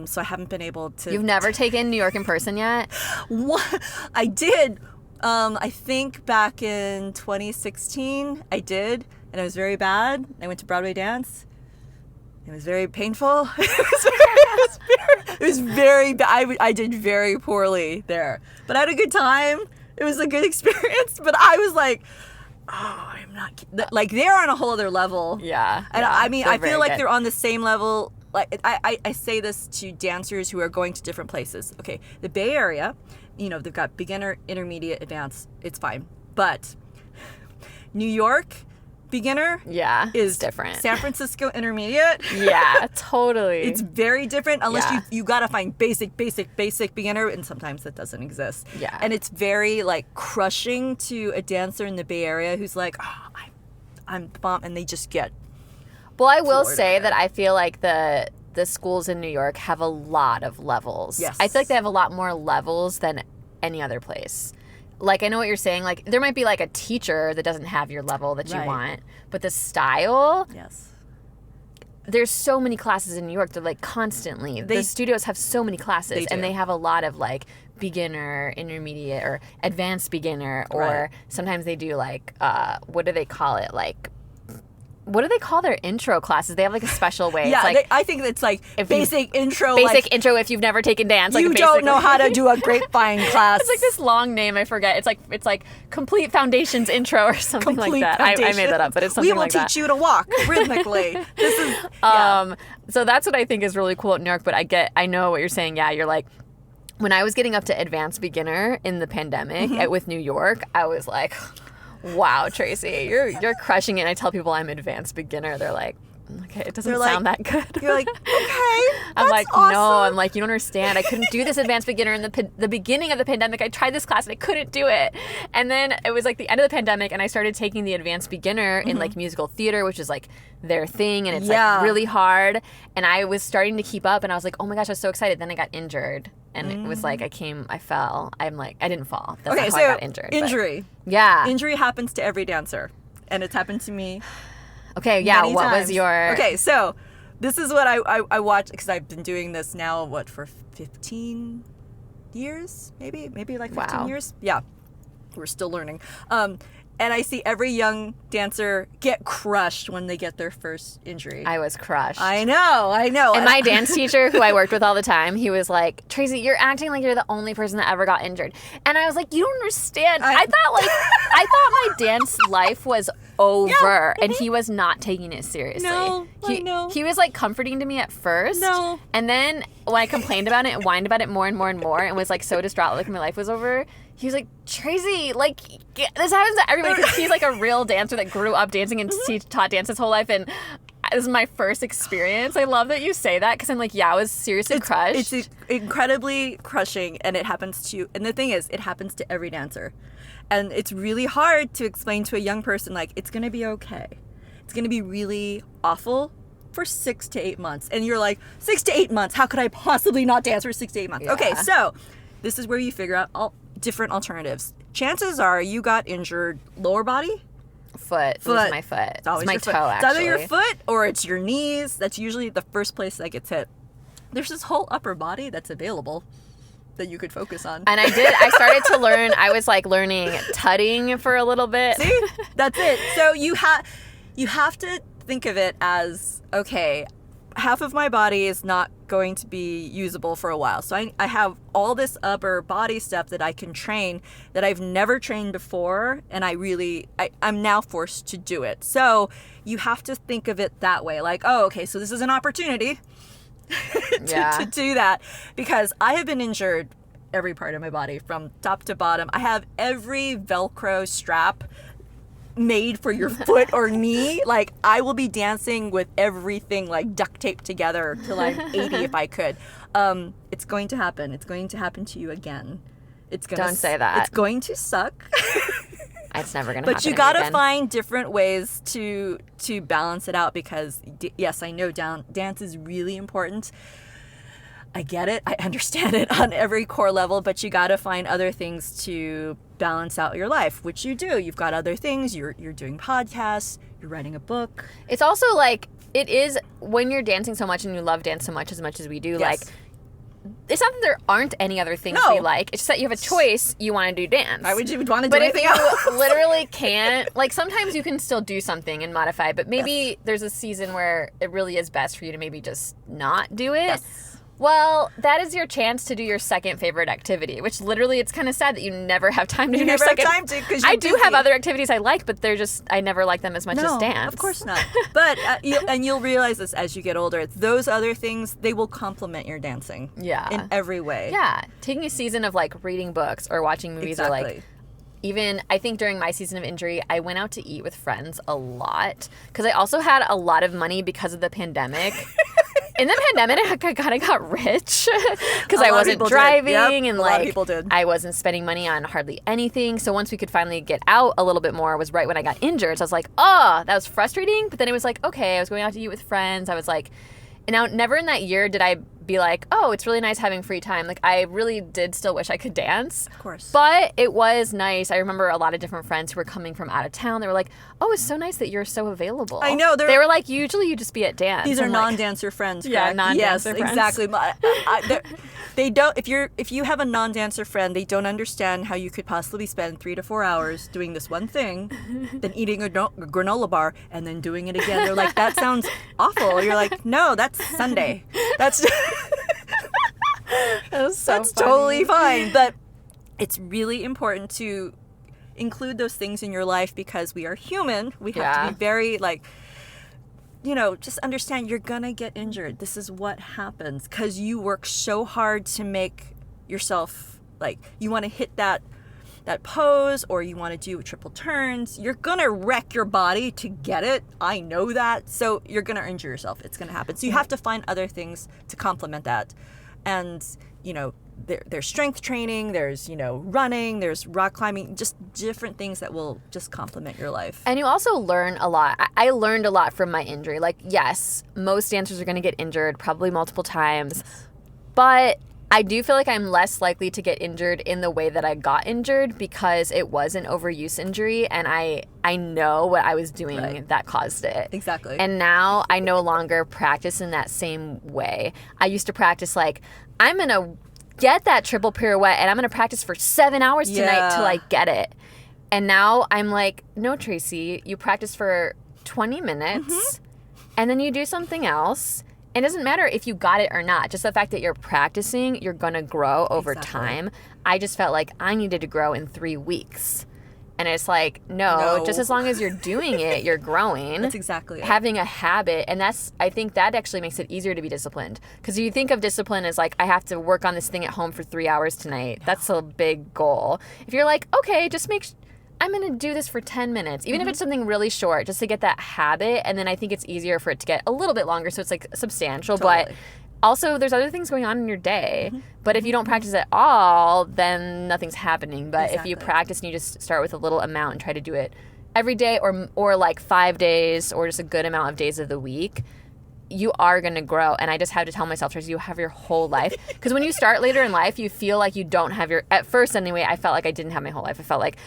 so I haven't been able to. You've never taken New York in person yet? What? I did. I think back in 2016, I did, and it was very bad. I went to Broadway dance. It was very painful. It was very bad. I did very poorly there, but I had a good time. It was a good experience. But I was like, oh, I'm not they're on a whole other level. Yeah. And yeah, I mean, they're I feel very like good. they're on the same level. I say this to dancers who are going to different places. Okay, the Bay Area, they've got beginner, intermediate, advanced. It's fine. But New York, beginner is different. San Francisco intermediate. Yeah, totally. It's very different unless you got to find basic beginner, and sometimes that doesn't exist. Yeah. And it's very like crushing to a dancer in the Bay Area who's like, oh, I'm the bomb, and they just get. Well, I will say that I feel like the schools in New York have a lot of levels. Yes. I feel like they have a lot more levels than any other place. Like, I know what you're saying. Like, there might be, like, a teacher that doesn't have your level that you want. But the style... Yes. There's so many classes in New York. They're, like, constantly... The studios have so many classes. And they have a lot of, like, beginner, intermediate, or advanced beginner. Or sometimes they do, like... what do they call it? Like... What do they call their intro classes? They have like a special way. Yeah, it's like, I think it's like basic intro. Basic intro if you've never taken dance. You don't know how to do a grapevine class. It's like this long name, I forget. It's like Complete Foundations Intro or something like that. I made that up, but it's something like that. We will teach you to walk rhythmically. This is So that's what I think is really cool at New York, but I know what you're saying. Yeah, you're like, when I was getting up to advanced beginner in the pandemic with New York, I was like, wow, Tracy, you're crushing it. And I tell people I'm advanced beginner. They're like, okay, it doesn't sound that good. You're like, okay, I'm like, awesome. no. I'm like, you don't understand. I couldn't do this advanced beginner in the beginning of the pandemic. I tried this class and I couldn't do it. And then it was like the end of the pandemic, and I started taking the advanced beginner in like musical theater, which is like their thing, and it's like really hard. And I was starting to keep up, and I was like, oh my gosh, I was so excited. Then I got injured. And it was like I fell. I'm like, I didn't fall. That's not how I got injured. Injury. Yeah. Injury happens to every dancer. And it's happened to me. Okay, yeah. What was your... Okay, so this is what I watched, because I've been doing this now, for 15 years? Maybe like 15 years? Yeah. We're still learning. And I see every young dancer get crushed when they get their first injury. I was crushed. I know. And my dance teacher, who I worked with all the time, he was like, Tracy, you're acting like you're the only person that ever got injured. And I was like, you don't understand. I thought my dance life was over, and he was not taking it seriously. No, I know. He was like comforting to me at first. No. And then when I complained about it and whined about it more and more and more, and was like so distraught like my life was over, he was like, Tracy, like, this happens to everybody, because he's like a real dancer that grew up dancing and taught dance his whole life, and this is my first experience. I love that you say that, because I'm like, yeah, I was seriously crushed. It's incredibly crushing, and it happens to, and the thing is, it happens to every dancer. And it's really hard to explain to a young person, like, it's going to be okay. It's going to be really awful for 6 to 8 months. And you're like, 6 to 8 months? How could I possibly not dance for 6 to 8 months? Yeah. Okay, so this is where you figure out all different alternatives. Chances are you got injured lower body? Foot. It was my foot. It's always my your toe, foot. actually. It's either your foot or it's your knees. That's usually the first place that gets hit. There's this whole upper body that's available that you could focus on. And I started to learn. I was like learning tutting for a little bit. See? That's it. So you have to think of it as, okay, half of my body is not going to be usable for a while. So I have all this upper body stuff that I can train that I've never trained before, and I'm now forced to do it. So you have to think of it that way. Like, oh, okay, so this is an opportunity to do that, because I have been injured every part of my body from top to bottom. I have every Velcro strap made for your foot or knee. Like, I will be dancing with everything like duct taped together till I'm 80 if I could. It's going to happen. It's going to happen to you again. Don't say that. It's going to suck. It's never going to happen. But you got to find different ways to balance it out, because yes, I know dance is really important. I get it. I understand it on every core level, but you got to find other things to balance out your life, which you do. You've got other things. You're doing podcasts. You're writing a book. It's also like, it is, when you're dancing so much and you love dance so much as we do, like, it's not that there aren't any other things we like. It's just that you have a choice. You want to do dance. Why would you want to do anything else? But if you literally can't, like, sometimes you can still do something and modify, but maybe there's a season where it really is best for you to maybe just not do it. Yes. Well, that is your chance to do your second favorite activity, which literally, it's kind of sad that you never have time to do your second. You never have time to, because I do have other activities I like, but I never like them as much as dance. Of course not. But, you'll realize this as you get older. Those other things, they will complement your dancing. Yeah. In every way. Yeah. Taking a season of, like, reading books or watching movies, or, like, even I think during my season of injury, I went out to eat with friends a lot because I also had a lot of money because of the pandemic. In the pandemic, I kind of got rich because I wasn't driving and a lot of people did. I wasn't spending money on hardly anything. So once we could finally get out a little bit more was right when I got injured. So I was like, oh, that was frustrating. But then it was like, okay, I was going out to eat with friends. I was like, and now never in that year did I be like, oh, it's really nice having free time. Like I really did still wish I could dance. Of course. But it was nice. I remember a lot of different friends who were coming from out of town. They were like, oh, it's so nice that you're so available. I know. They were like, usually you just be at dance. These are I'm like, non-dancer friends, correct? Yeah, non-dancer friends. Exactly. They don't. If you have a non-dancer friend, they don't understand how you could possibly spend 3 to 4 hours doing this one thing, then eating a granola bar, and then doing it again. They're like, that sounds awful. You're like, no, that's Sunday. That's that's totally fine. But it's really important to include those things in your life because we are human. We have to be very just understand you're gonna get injured. This is what happens because you work so hard to make yourself you want to hit that pose or you want to do triple turns. You're gonna wreck your body to get it. I know that. So you're gonna injure yourself. It's gonna happen. So you have to find other things to complement that. And there's strength training, there's running, there's rock climbing, just different things that will just complement your life. And you also learn a lot. I learned a lot from my injury. Like, yes, most dancers are going to get injured probably multiple times, but I do feel like I'm less likely to get injured in the way that I got injured because it was an overuse injury and I know what I was doing that caused it. Exactly. And now I no longer practice in that same way. I used to practice I'm going to get that triple pirouette and I'm going to practice for 7 hours tonight till I get it. And now I'm like, no, Tracy, you practice for 20 minutes and then you do something else. It doesn't matter if you got it or not. Just the fact that you're practicing, you're going to grow over time. I just felt like I needed to grow in 3 weeks. And it's like, no, just as long as you're doing it, you're growing. That's exactly it. Having a habit. And I think that actually makes it easier to be disciplined. Because you think of discipline as I have to work on this thing at home for 3 hours tonight. No. That's a big goal. If you're like, okay, just I'm going to do this for 10 minutes, even if it's something really short, just to get that habit. And then I think it's easier for it to get a little bit longer. So it's substantial. Totally. But also, there's other things going on in your day. But if you don't practice at all, then nothing's happening. But if you practice and you just start with a little amount and try to do it every day or 5 days or just a good amount of days of the week, you are going to grow. And I just have to tell myself, Tracy, you have your whole life. Because when you start later in life, you feel like you don't have at first anyway, I felt like I didn't have my whole life. I felt like,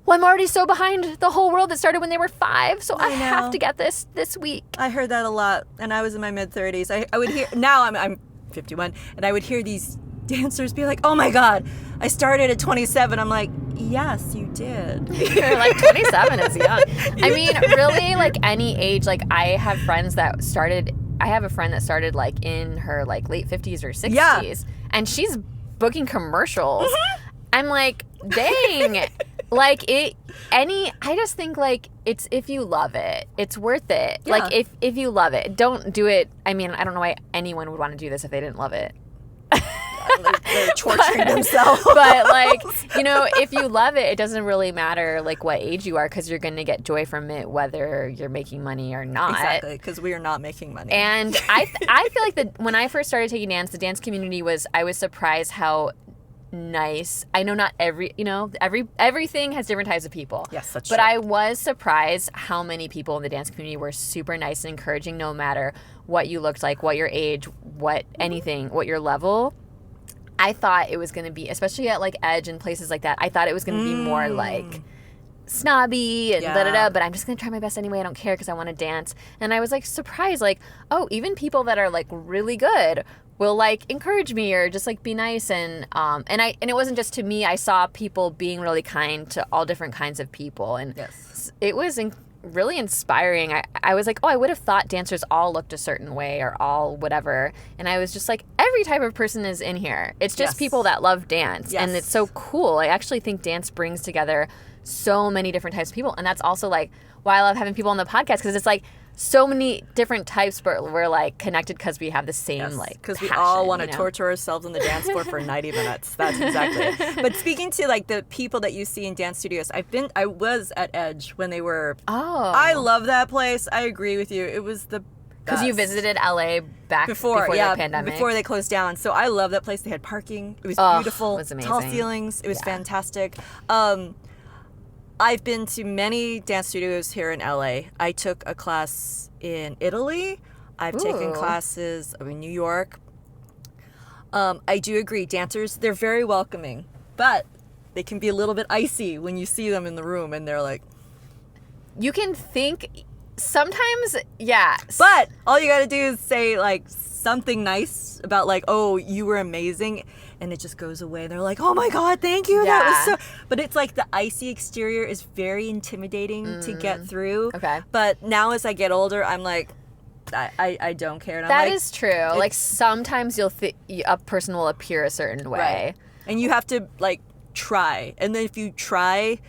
well, I'm already so behind the whole world that started when they were 5, so I have to get this week. I heard that a lot, and I was in my mid-30s. I would hear, now I'm 51, and I would hear these dancers be like, oh my God, I started at 27. I'm like, yes, you did. You're like, 27 is young. I mean, really, any age, I have friends that started, I have a friend that started, in her, late 50s or 60s, and she's booking commercials. I'm like, dang. I just think it's if you love it, it's worth it. Yeah. If you love it, don't do it. I mean, I don't know why anyone would want to do this if they didn't love it. They're torturing themselves. But if you love it, it doesn't really matter what age you are because you're going to get joy from it whether you're making money or not. Exactly, because we are not making money. And I feel like that when I first started taking dance, the dance community I was surprised how nice. I know not everything has different types of people. Yes, that's true. But I was surprised how many people in the dance community were super nice and encouraging no matter what you looked like, what your age, what anything, what your level. I thought it was going to be, especially at Edge and places like that, I thought it was going to be more snobby and da-da-da, but I'm just going to try my best anyway. I don't care because I want to dance. And I was surprised, oh, even people that are really good will encourage me or just be nice and it wasn't just to me. I saw people being really kind to all different kinds of people and it was really inspiring. I was like, oh, I would have thought dancers all looked a certain way or all whatever, and I was just like, every type of person is in here. It's just people that love dance and it's so cool. I actually think dance brings together so many different types of people, and that's also why I love having people on the podcast because it's so many different types, but we're like connected because we have the same because we passion, all want to you know? torture ourselves on the dance floor for 90 minutes. That's exactly it. But speaking to like the people that you see in dance studios, I was at Edge when they were. Oh, I love that place. I agree with you. It was the because you visited LA back before the pandemic. before they closed down. So I love that place. They had parking. It was beautiful. It was amazing. Tall ceilings. It was fantastic. I've been to many dance studios here in LA. I took a class in Italy. I've taken classes in New York. I do agree. Dancers, they're very welcoming, but they can be a little bit icy when you see them in the room and they're like... You can think... Sometimes, yeah. But all you got to do is say, like, something nice about, like, oh, you were amazing, and it just goes away. They're like, oh, my God, thank you. Yeah. That was so... But it's like the icy exterior is very intimidating to get through. Okay. But now as I get older, I'm like, I don't care. And That I'm like, is true. Like, sometimes a person will appear a certain way. Right. And you have to, like, try. And then if you try...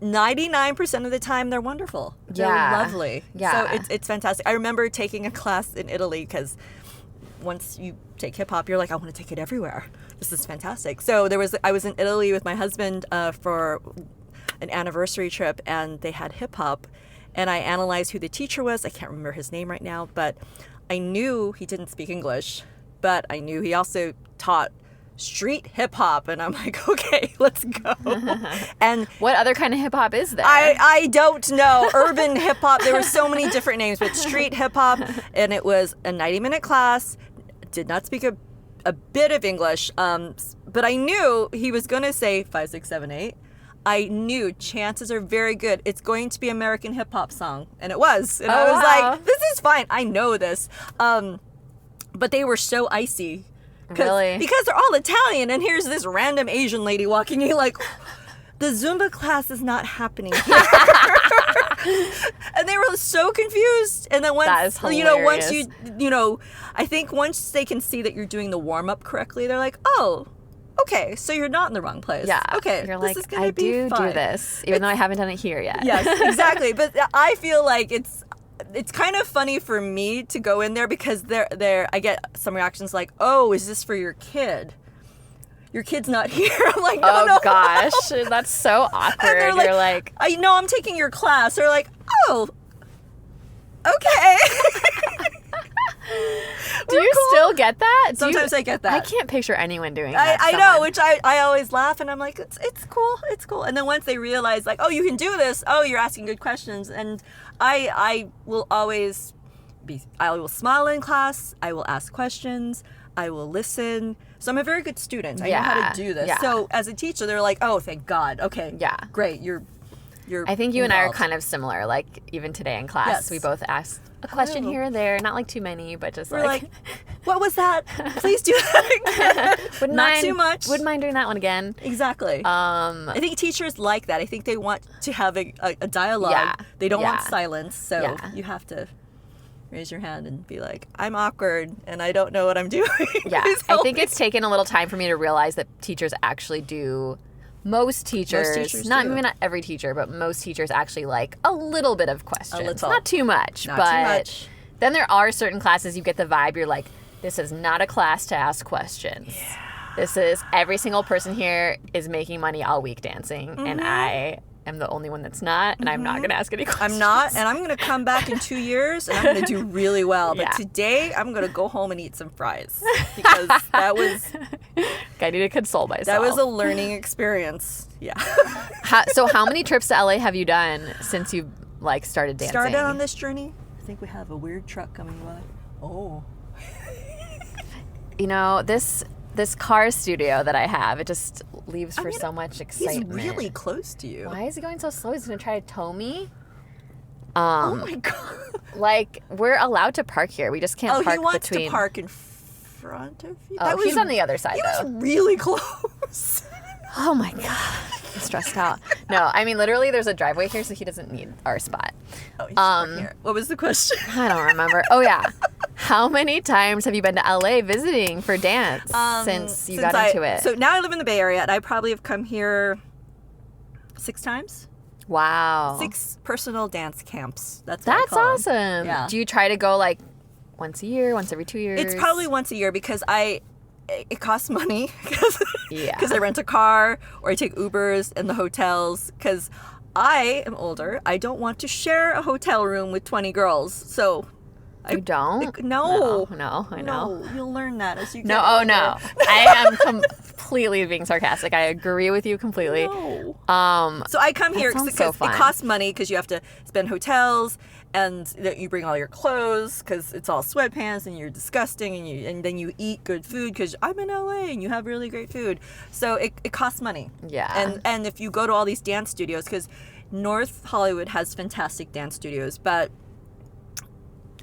99% of the time they're wonderful. They're lovely. Yeah. So it's fantastic. I remember taking a class in Italy because once you take hip hop, you're like, I want to take it everywhere. This is fantastic. So I was in Italy with my husband for an anniversary trip, and they had hip hop, and I analyzed who the teacher was. I can't remember his name right now, but I knew he didn't speak English, but I knew he also taught street hip hop, and I'm like, okay, let's go. And what other kind of hip hop is there? I don't know. Urban hip hop. There were so many different names, but street hip hop, and it was a 90-minute class. Did not speak a bit of English, but I knew he was going to say 5, 6, 7, 8. I knew chances are very good it's going to be American hip hop song, and it was. And I was like, this is fine. I know this. But they were so icy. Really? Because they're all Italian, and here's this random Asian lady walking in like, the Zumba class is not happening here. And they were so confused. And then once, that is hilarious. I think once they can see that you're doing the warm-up correctly, they're like, oh, okay, so you're not in the wrong place. Yeah. Okay, You're this like, is gonna I be do fine. this, even though I haven't done it here yet. Yes, exactly. But I feel like it's kind of funny for me to go in there because I get some reactions like, oh, is this for your kid? Your kid's not here. I'm like, no. Gosh, that's so awkward. And You're like, I know I'm taking your class. They're like, oh, okay. do you still get that? Sometimes I get that. I can't picture anyone doing that. I know, which I always laugh, and I'm like, it's cool. And then once they realize, like, oh, you can do this. Oh, you're asking good questions. And I will always I will smile in class. I will ask questions. I will listen. So I'm a very good student. I know how to do this. Yeah. So as a teacher, they're like, oh, thank God. Okay. Yeah. Great. You're I think you and I are involved. kind of similar. Like, even today in class, Yes. we both asked a question Oh. here or there. Not like too many, but just We're like, what was that? Please do that again. Not too much. Wouldn't mind doing that one again. Exactly. I think teachers like that. I think they want to have a dialogue. Yeah. They don't want Yeah. silence. So Yeah. you have to raise your hand and be like, I'm awkward and I don't know what I'm doing. Yeah. Please I help think me. it's taken a little time for me to realize that teachers actually do. Most teachers do. maybe not every teacher, but most teachers actually like a little bit of questions. little. Not too much. Not but too much. Then there are certain classes you get the vibe, you're like, this is not a class to ask questions. Yeah. This is every single person here is making money all week dancing, and I am the only one that's not, and I'm not going to ask any questions. I'm not, and I'm going to come back in 2 years and I'm going to do really well. But Yeah. today I'm going to go home and eat some fries because that was I need to console myself. that was a learning experience. Yeah. So how many trips to LA have you done since you like started dancing? Started on this journey. I think we have a weird truck coming by. Oh. You know, this car studio that I have, it just leaves for so much excitement. He's really close to you. Why is he going so slow? He's gonna try to tow me. Oh my God. Like, we're allowed to park here. We just can't park he wants between. to park in front of you. Oh, he's on the other side He though. was really close. Oh my God, I'm stressed out. No, I mean literally, there's a driveway here, so he doesn't need our spot. Oh, he's parked here. What was the question? I don't remember. Oh yeah, how many times have you been to LA visiting for dance since you got into it? So now I live in the Bay Area, and I probably have come here 6 times. Wow. 6 personal dance camps. That's what I That's call 'em. awesome. Yeah. Do you try to go like once a year, once every 2 years? It's probably once a year because it costs money Yeah. because I rent a car or I take Ubers in the hotels because I am older. I don't want to share a hotel room with 20 girls. So You don't? no. No, I know. No, you'll learn that as you get No, older. oh no. I am completely being sarcastic. I agree with you completely. No. So I come here sounds because so fun. it costs money because you have to spend hotels and that you bring all your clothes because it's all sweatpants and you're disgusting and then you eat good food because I'm in LA and you have really great food. So it costs money. Yeah. And if you go to all these dance studios, because North Hollywood has fantastic dance studios, but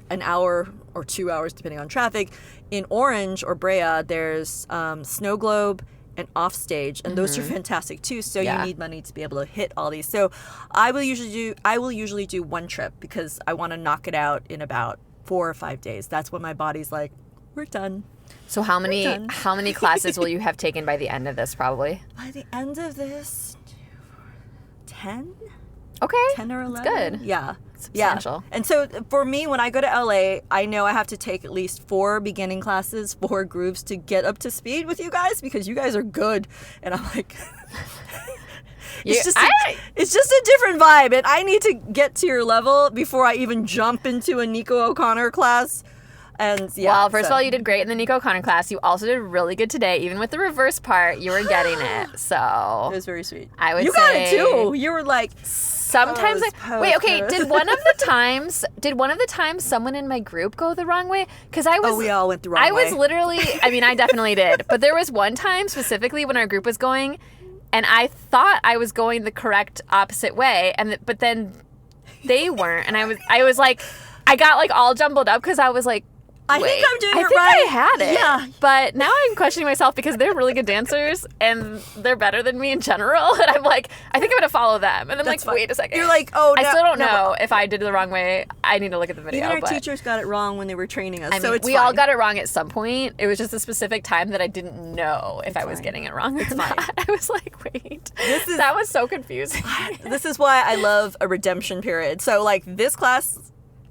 an hour or 2 hours depending on traffic. In Orange or Brea, there's Snow Globe and Offstage, and those are fantastic too. So Yeah. you need money to be able to hit all these. So I will usually do one trip because I want to knock it out in about 4 or 5 days. That's when my body's like, we're done. So how many done. classes will you have taken by the end of this probably? By the end of this, 10? Okay. 10 or 11? That's good. Yeah. Substantial. Yeah. And so for me, when I go to LA, I know I have to take at least 4 beginning classes, 4 groups to get up to speed with you guys because you guys are good. And I'm like, it's just a different vibe. And I need to get to your level before I even jump into a Nico O'Connor class. And yeah. Well, first of all, you did great in the Nico O'Connor class. You also did really good today. Even with the reverse part, you were getting it. So it was very sweet. I would you say got it too. You were like, sometimes wait, okay, did one of the times someone in my group go the wrong way? Because we all went the wrong way. I was literally, I mean, I definitely did. But there was one time specifically when our group was going, and I thought I was going the correct opposite way, but then they weren't, and I was like, I got like all jumbled up because I was like, I think I'm doing it I think right. I had it. Yeah. But now I'm questioning myself because they're really good dancers and they're better than me in general. And I'm like, I think I'm going to follow them. And I'm That's like, fine. wait a second. You're like, oh, I no, still don't no. know if I did it the wrong way. I need to look at the video. Even our but teachers got it wrong when they were training us. I mean, so it's we fine. all got it wrong at some point. It was just a specific time that I didn't know if I was fine. getting it wrong. It's fine. I was like, wait. That was so confusing. This is why I love a redemption period. So like this class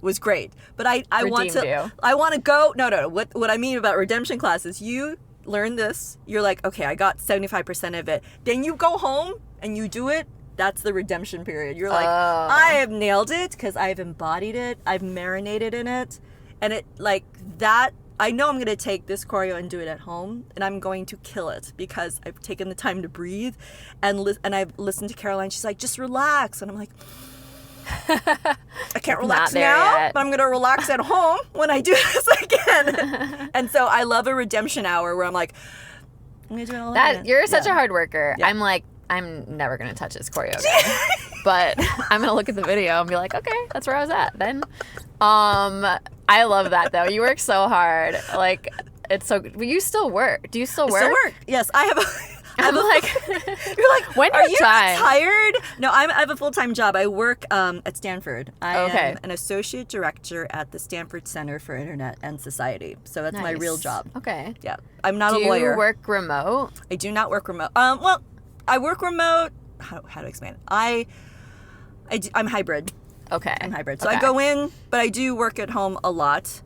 was great, but I want Redeemed you. I want to go. No. What I mean about redemption class is you learn this. You're like, okay, I got 75% of it. Then you go home and you do it. That's the redemption period. You're like, I have nailed it because I've embodied it. I've marinated in it, and it like that. I know I'm going to take this choreo and do it at home, and I'm going to kill it because I've taken the time to breathe, and I've listened to Caroline. She's like, just relax, and I'm like, I can't relax now, yet. but I'm going to relax at home when I do this again. And so I love a redemption hour where I'm like, I'm going to do it all again. You're such a hard worker. Yeah. I'm like, I'm never going to touch this choreo again. But I'm going to look at the video and be like, okay, that's where I was at then. I love that though. You work so hard. Like, it's so good. You still work. Do you still work? Still work. Yes, I have a... I'm like, you're like, when are you're you tired? No, I have a full-time job. I work at Stanford. I am an associate director at the Stanford Center for Internet and Society. So that's my real job. Okay. Yeah, I'm not a Do lawyer. you work remote? I do not work remote. Well, I work remote. How to explain it? I'm hybrid. Okay. I'm hybrid. So Okay. I go in, but I do work at home a lot.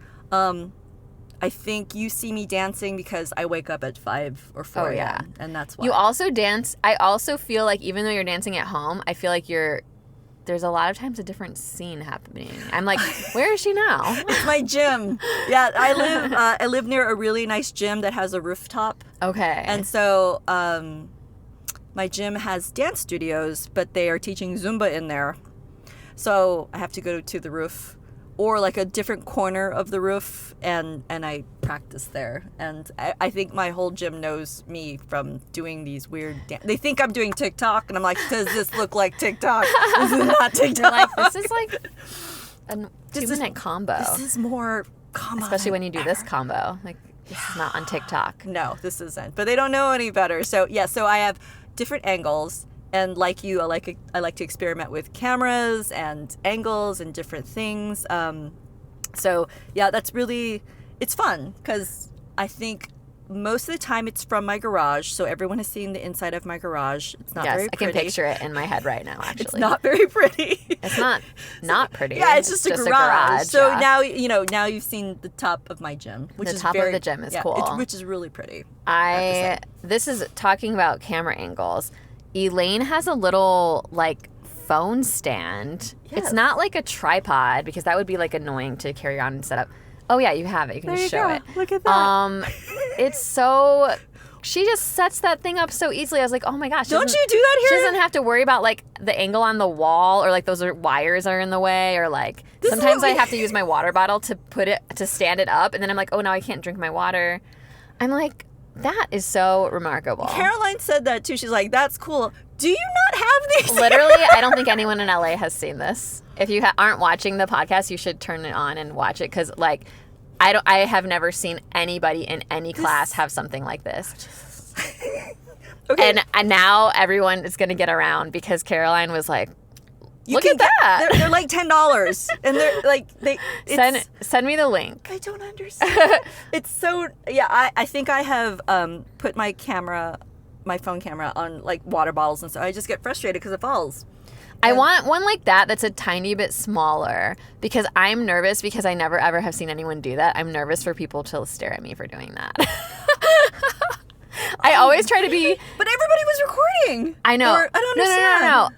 I think you see me dancing because I wake up at 5 or 4 a.m. yeah. And that's why. You also dance. I also feel like even though you're dancing at home, I feel like there's a lot of times a different scene happening. I'm like, where is she now? It's my gym. Yeah, I live near a really nice gym that has a rooftop. Okay. And so my gym has dance studios, but they are teaching Zumba in there. So I have to go to the roof or like a different corner of the roof and I practice there. And I think my whole gym knows me from doing these weird they think I'm doing TikTok and I'm like, does this look like TikTok? This is not TikTok. You're like, this is like a 2-minute combo. This is more combo. Especially when you do this combo. Like, this is not on TikTok. No, this isn't. But they don't know any better. So yeah, so I have different angles. And like you, I like to experiment with cameras and angles and different things. So yeah, that's really, it's fun because I think most of the time it's from my garage, so everyone has seen the inside of my garage. It's not very pretty. I can picture it in my head right now, actually. It's not very pretty. It's not pretty. Yeah, it's just a garage. So yeah. now you've seen the top of my gym, which the is top of the gym is cool. which is really pretty. This is talking about camera angles. Elaine has a little like phone stand. Yes. It's not like a tripod because that would be like annoying to carry on and set up. Oh yeah, you have it. You can just show it. Look at that. It's so. She just sets that thing up so easily. I was like, oh my gosh. Don't you do that here? She doesn't have to worry about like the angle on the wall or like those wires are in the way or like sometimes I have to use my water bottle to stand it up and then I'm like, oh no, I can't drink my water. I'm like, that is so remarkable. Caroline said that too. She's like, that's cool. Do you not have these? Literally, I don't think anyone in LA has seen this. If you aren't watching the podcast, you should turn it on and watch it because like I have never seen anybody in any class have something like this. Okay. And now everyone is going to get around because Caroline was like, look at that. They're like $10. And they're like, send me the link. I don't understand. It's so, yeah, I think I have put my phone camera on like water bottles and so I just get frustrated because it falls. I want one like that that's a tiny bit smaller because I'm nervous because I never ever have seen anyone do that. I'm nervous for people to stare at me for doing that. I always try to be... But everybody was recording. I know. I don't understand. No.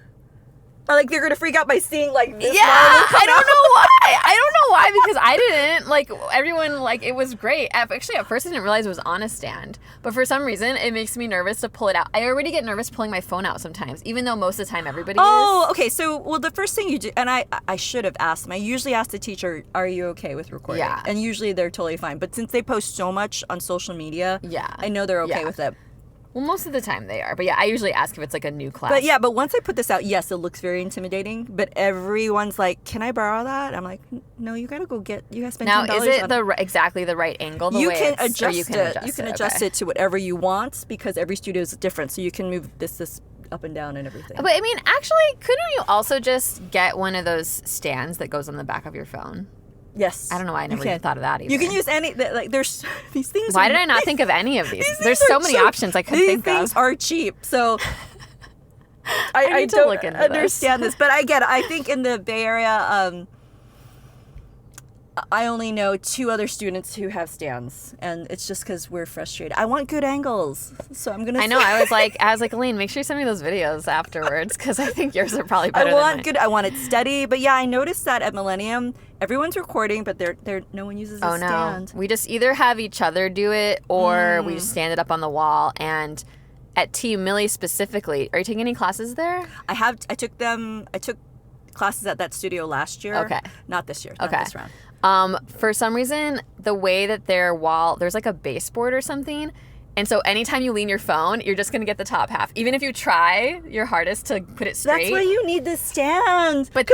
Like they're going to freak out by seeing like this. Yeah, I don't know why. I don't know why because I didn't. Like everyone, like it was great. Actually, at first I didn't realize it was on a stand. But for some reason, it makes me nervous to pull it out. I already get nervous pulling my phone out sometimes, even though most of the time everybody is. Okay. So, well, the first thing you do, and I should have asked them. I usually ask the teacher, are you okay with recording? Yeah. And usually they're totally fine. But since they post so much on social media, yeah, I know they're okay with it. Well, most of the time they are. But yeah, I usually ask if it's like a new class. But once I put this out, yes, it looks very intimidating. But everyone's like, can I borrow that? I'm like, no, you got to go get, you got to spend $10 Now, is it exactly the right angle? You can adjust it. You can adjust it to whatever you want because every studio is different. So you can move this up and down and everything. But I mean, actually, couldn't you also just get one of those stands that goes on the back of your phone? Yes. I don't know why I never even thought of that either. You can use any, like, there's these things. Why did I not think of any of these? There's so many options I could think of. These things are cheap, so I don't understand this. But I get it. I think in the Bay Area, I only know 2 other students who have stands, and it's just because we're frustrated. I want good angles, so I'm gonna. I know. I was like, Elaine, make sure you send me those videos afterwards because I think yours are probably better. I want it steady, but yeah, I noticed that at Millennium, everyone's recording, but no one uses a stand. We just either have each other do it, or we just stand it up on the wall. And at T. Millie specifically, are you taking any classes there? I took classes at that studio last year. Okay. Not this year. Okay. Not this round. For some reason, the way that their wall, there's like a baseboard or something. And so anytime you lean your phone, you're just going to get the top half. Even if you try your hardest to put it straight. That's why you need the stand. But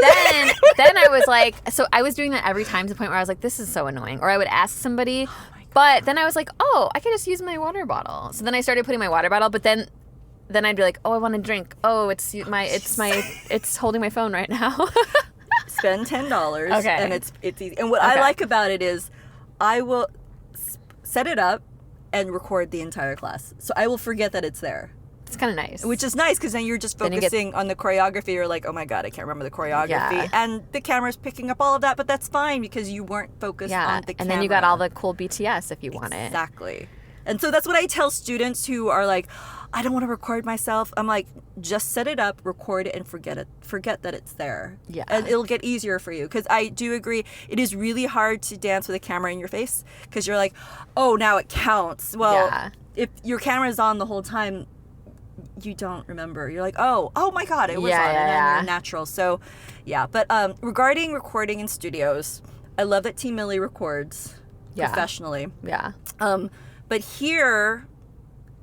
then I was like, so I was doing that every time to the point where I was like, this is so annoying. Or I would ask somebody, but then I was like, oh, I could just use my water bottle. So then I started putting my water bottle, but then I'd be like, oh, I want a drink. Oh, it's holding my phone right now. Spend $10. Okay. And it's easy. And what I like about it is I will set it up and record the entire class. So I will forget that it's there. It's kind of nice. Which is nice because then you're just focusing on the choreography. You're like, oh my God, I can't remember the choreography. Yeah. And the camera's picking up all of that, but that's fine because you weren't focused on the camera. And then you got all the cool BTS if you want it. Exactly. And so that's what I tell students who are like, I don't want to record myself. I'm like, just set it up, record it, and forget it. Forget that it's there. Yeah. And it'll get easier for you. Because I do agree, it is really hard to dance with a camera in your face. Because you're like, oh, now it counts. Well, if your camera is on the whole time, you don't remember. You're like, oh my God, it was on. And then you're natural. So, yeah. But regarding recording in studios, I love that Team Millie records professionally. Yeah. But here,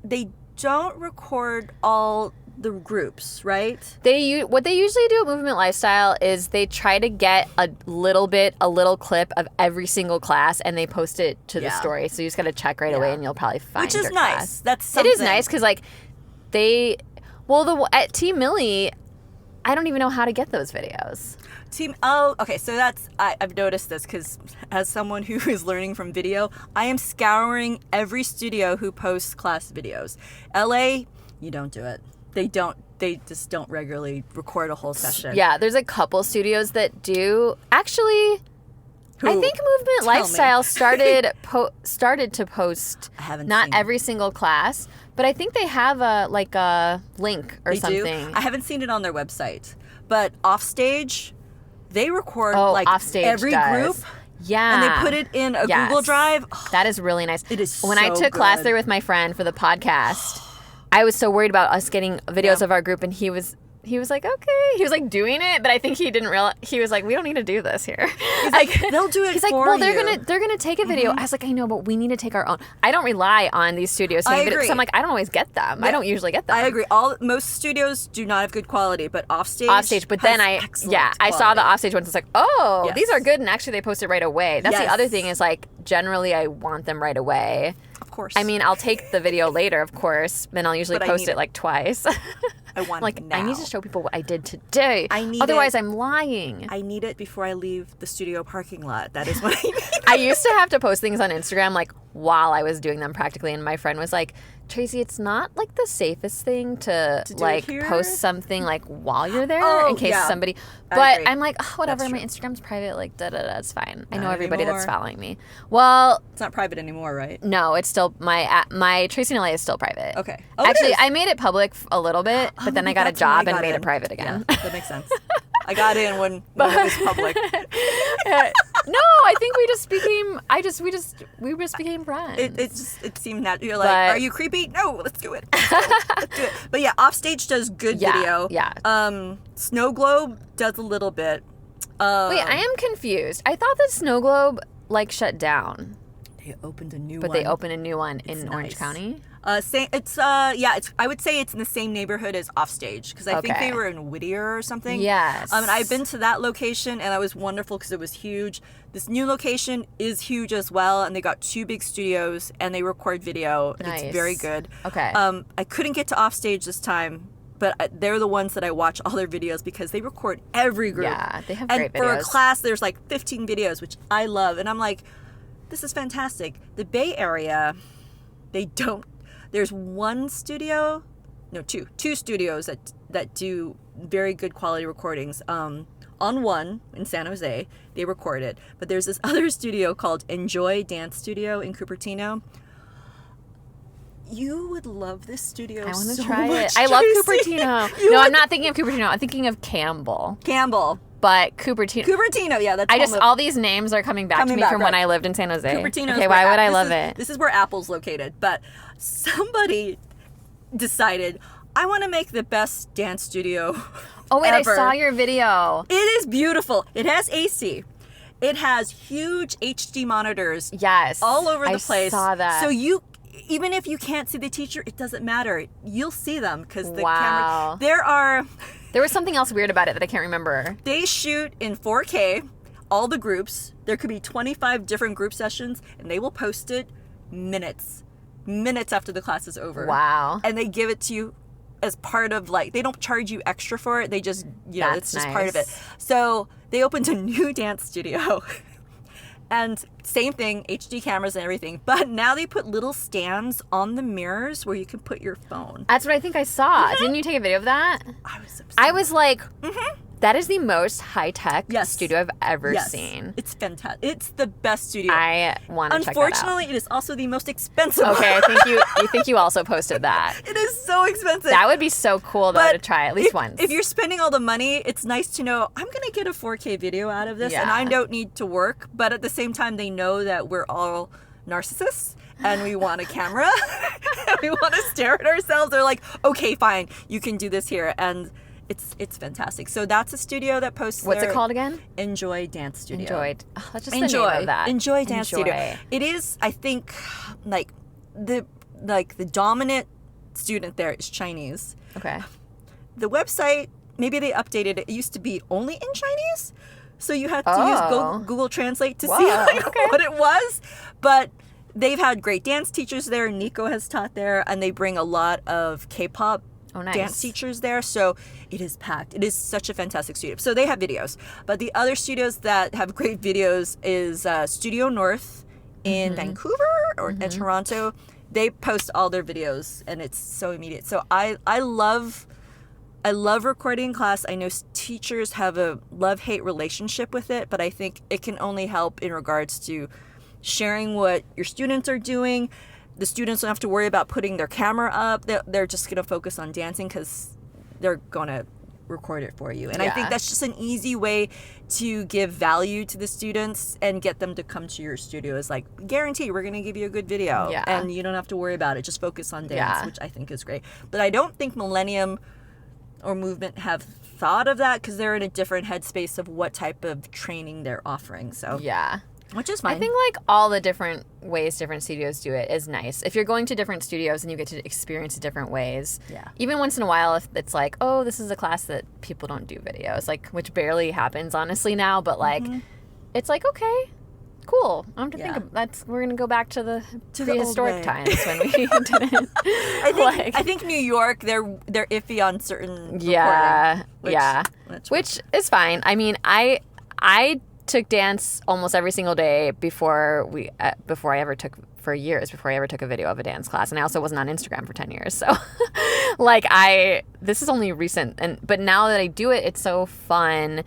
they don't record all the groups, right? What they usually do at Movement Lifestyle is they try to get a little clip of every single class and they post it to the story. So you just got to check right away and you'll probably find Which is your nice. class. That's something. It is nice because like at Team Millie, I don't even know how to get those videos. Okay, so I've noticed this because as someone who is learning from video, I am scouring every studio who posts class videos. LA, you don't do it. They just don't regularly record a whole session. Yeah, there's a couple studios that do. Actually, I think Movement Lifestyle started to post I haven't not seen every single class, but I think they have a link or something. I haven't seen it on their website. But Offstage, they record Offstage every does. group. Yeah. And they put it in a Google Drive. That is really nice. It is When I so took class good. there with my friend for the podcast, I was so worried about us getting videos of our group, and he was like, okay. He was like doing it, but I think he didn't realize. He was like, we don't need to do this here. He's like, they'll do it He's for like, well, you. they're gonna take a video. I was like, I know, but we need to take our own. I don't rely on these studios. I taking videos, agree. so I'm like, I don't always get them. Yeah. I don't usually get them. I agree. Most studios do not have good quality, but Offstage. But then I saw the Offstage ones. It's like, oh, Yes. these are good, and actually they post it right away. That's the Yes. other thing is like, generally I want them right away. Of course. I mean, I'll take the video later, of course, and I'll usually But I post need it it. like twice. I want like, it now. I need to show people what I did today. I need Otherwise, it. I'm lying. I need it before I leave the studio parking lot. That is what I need. I used to have to post things on Instagram like while I was doing them practically, and my friend was like, Tracy, it's not like the safest thing to do like it here? post something like while you're there Oh, in case yeah. somebody. I But agree. I'm like, oh, whatever. That's My true. Instagram's private. Like, it's fine. I Not know everybody that's anymore. following me. Well, It's not private anymore, right? no, it's still my Tracy and LA is still private. Okay. Oh, it Actually, is? I made it public a little bit, but then I got a That's when I job and got made in. it private again. Yeah, that makes sense. I got in when it was public. No, I think we just became friends. It seemed that you're like, But- are you creepy? No, let's do it. Let's do it. But yeah, Offstage does good video. Yeah. Snow Globe does a little bit. Wait, I am confused. I thought that Snow Globe like shut down, They opened a new but one. they opened a new one in Orange nice. County. I would say it's in the same neighborhood as Offstage because I think Okay. they were in Whittier or something. Yes. And I've been to that location and that was wonderful because it was huge. This new location is huge as well, and they got 2 big studios and they record video. And Nice. It's very good. Okay. I couldn't get to Offstage this time, but they're the ones that I watch all their videos because they record every group. Yeah, they have and great for a videos. class, there's like 15 videos, which I love, and I'm like, this is fantastic. The Bay Area, they don't. There's one studio, no, two studios that do very good quality recordings. On one in San Jose, they record it, but there's this other studio called Enjoy Dance Studio in Cupertino. You would love this studio. I want to so try much, it. I love Tracy. Cupertino. You No, I'm would- not thinking of Cupertino. I'm thinking of Campbell. Campbell. But Cupertino. Cupertino, yeah, that's all these names are coming back to Coming me back, from when right. I lived in San Jose. Cupertino. Okay, why would I love it? This is where Apple's located. But somebody decided, I want to make the best dance studio. Oh wait, ever. I saw your video. It is beautiful. It has AC. It has huge HD monitors Yes. all over the place. I saw that. So even if you can't see the teacher, it doesn't matter. You'll see them because the Wow. camera. There was something else weird about it that I can't remember. They shoot in 4K, all the groups. There could be 25 different group sessions, and they will post it minutes after the class is over. Wow. And they give it to you as part of, like, they don't charge you extra for it. They just, That's it's just part of it. nice. So they opened a new dance studio. And same thing, HD cameras and everything. But now they put little stands on the mirrors where you can put your phone. That's what I think I saw. Didn't you take a video of that? I was obsessed. I was like, that is the most high-tech Yes. studio I've ever Yes. seen. It's fantastic. It's the best studio. I want to check that out. Unfortunately, it is also the most expensive. Okay, I think you also posted that. It is so expensive. That would be so cool though But to try at least if, once. If you're spending all the money, it's nice to know I'm going to get a 4K video out of this and Yeah. I don't need to work. But at the same time, they know that we're all narcissists and we want a camera and we want to stare at ourselves. They're like, okay, fine, you can do this here. And it's fantastic. So that's a studio that posts What's it their called again? Enjoy Dance Studio. Enjoyed. Oh, that's just the name of that. Enjoy Dance Studio. Enjoy. It is, I think, like the dominant student there is Chinese. Okay. The website, maybe they updated it. It used to be only in Chinese, so you had to use Oh. Google Translate to Whoa, see like, okay. what it was. But they've had great dance teachers there. Nico has taught there, and they bring a lot of K-pop nice. dance teachers there. So it is packed. It is such a fantastic studio. So they have videos. But the other studios that have great videos is Studio North in Vancouver or in Toronto. They post all their videos, and it's so immediate. So I love recording in class. I know teachers have a love-hate relationship with it, but I think it can only help in regards to sharing what your students are doing. The students don't have to worry about putting their camera up. They're just going to focus on dancing because they're going to record it for you. And I think that's just an easy way to give value to the students and get them to come to your studio. Is like, guarantee we're going to give you a good video. Yeah. And you don't have to worry about it. Just focus on dance, which I think is great. But I don't think Millennium or Movement have thought of that because they're in a different headspace of what type of training they're offering. So Yeah. Which is fine. I think like all the different ways different studios do it is nice. If you're going to different studios and you get to experience it different ways. Yeah. Even once in a while, if it's like, oh, this is a class that people don't do videos, like, which barely happens honestly now, but like, it's like, okay, cool. I'm to think of we're gonna go back to the prehistoric times when we didn't. I think New York, they're iffy on certain which is fine. I mean, I took dance almost every single day before I ever took a video of a dance class, and I also wasn't on Instagram for 10 years. So like this is only recent, but now that I do it, it's so fun.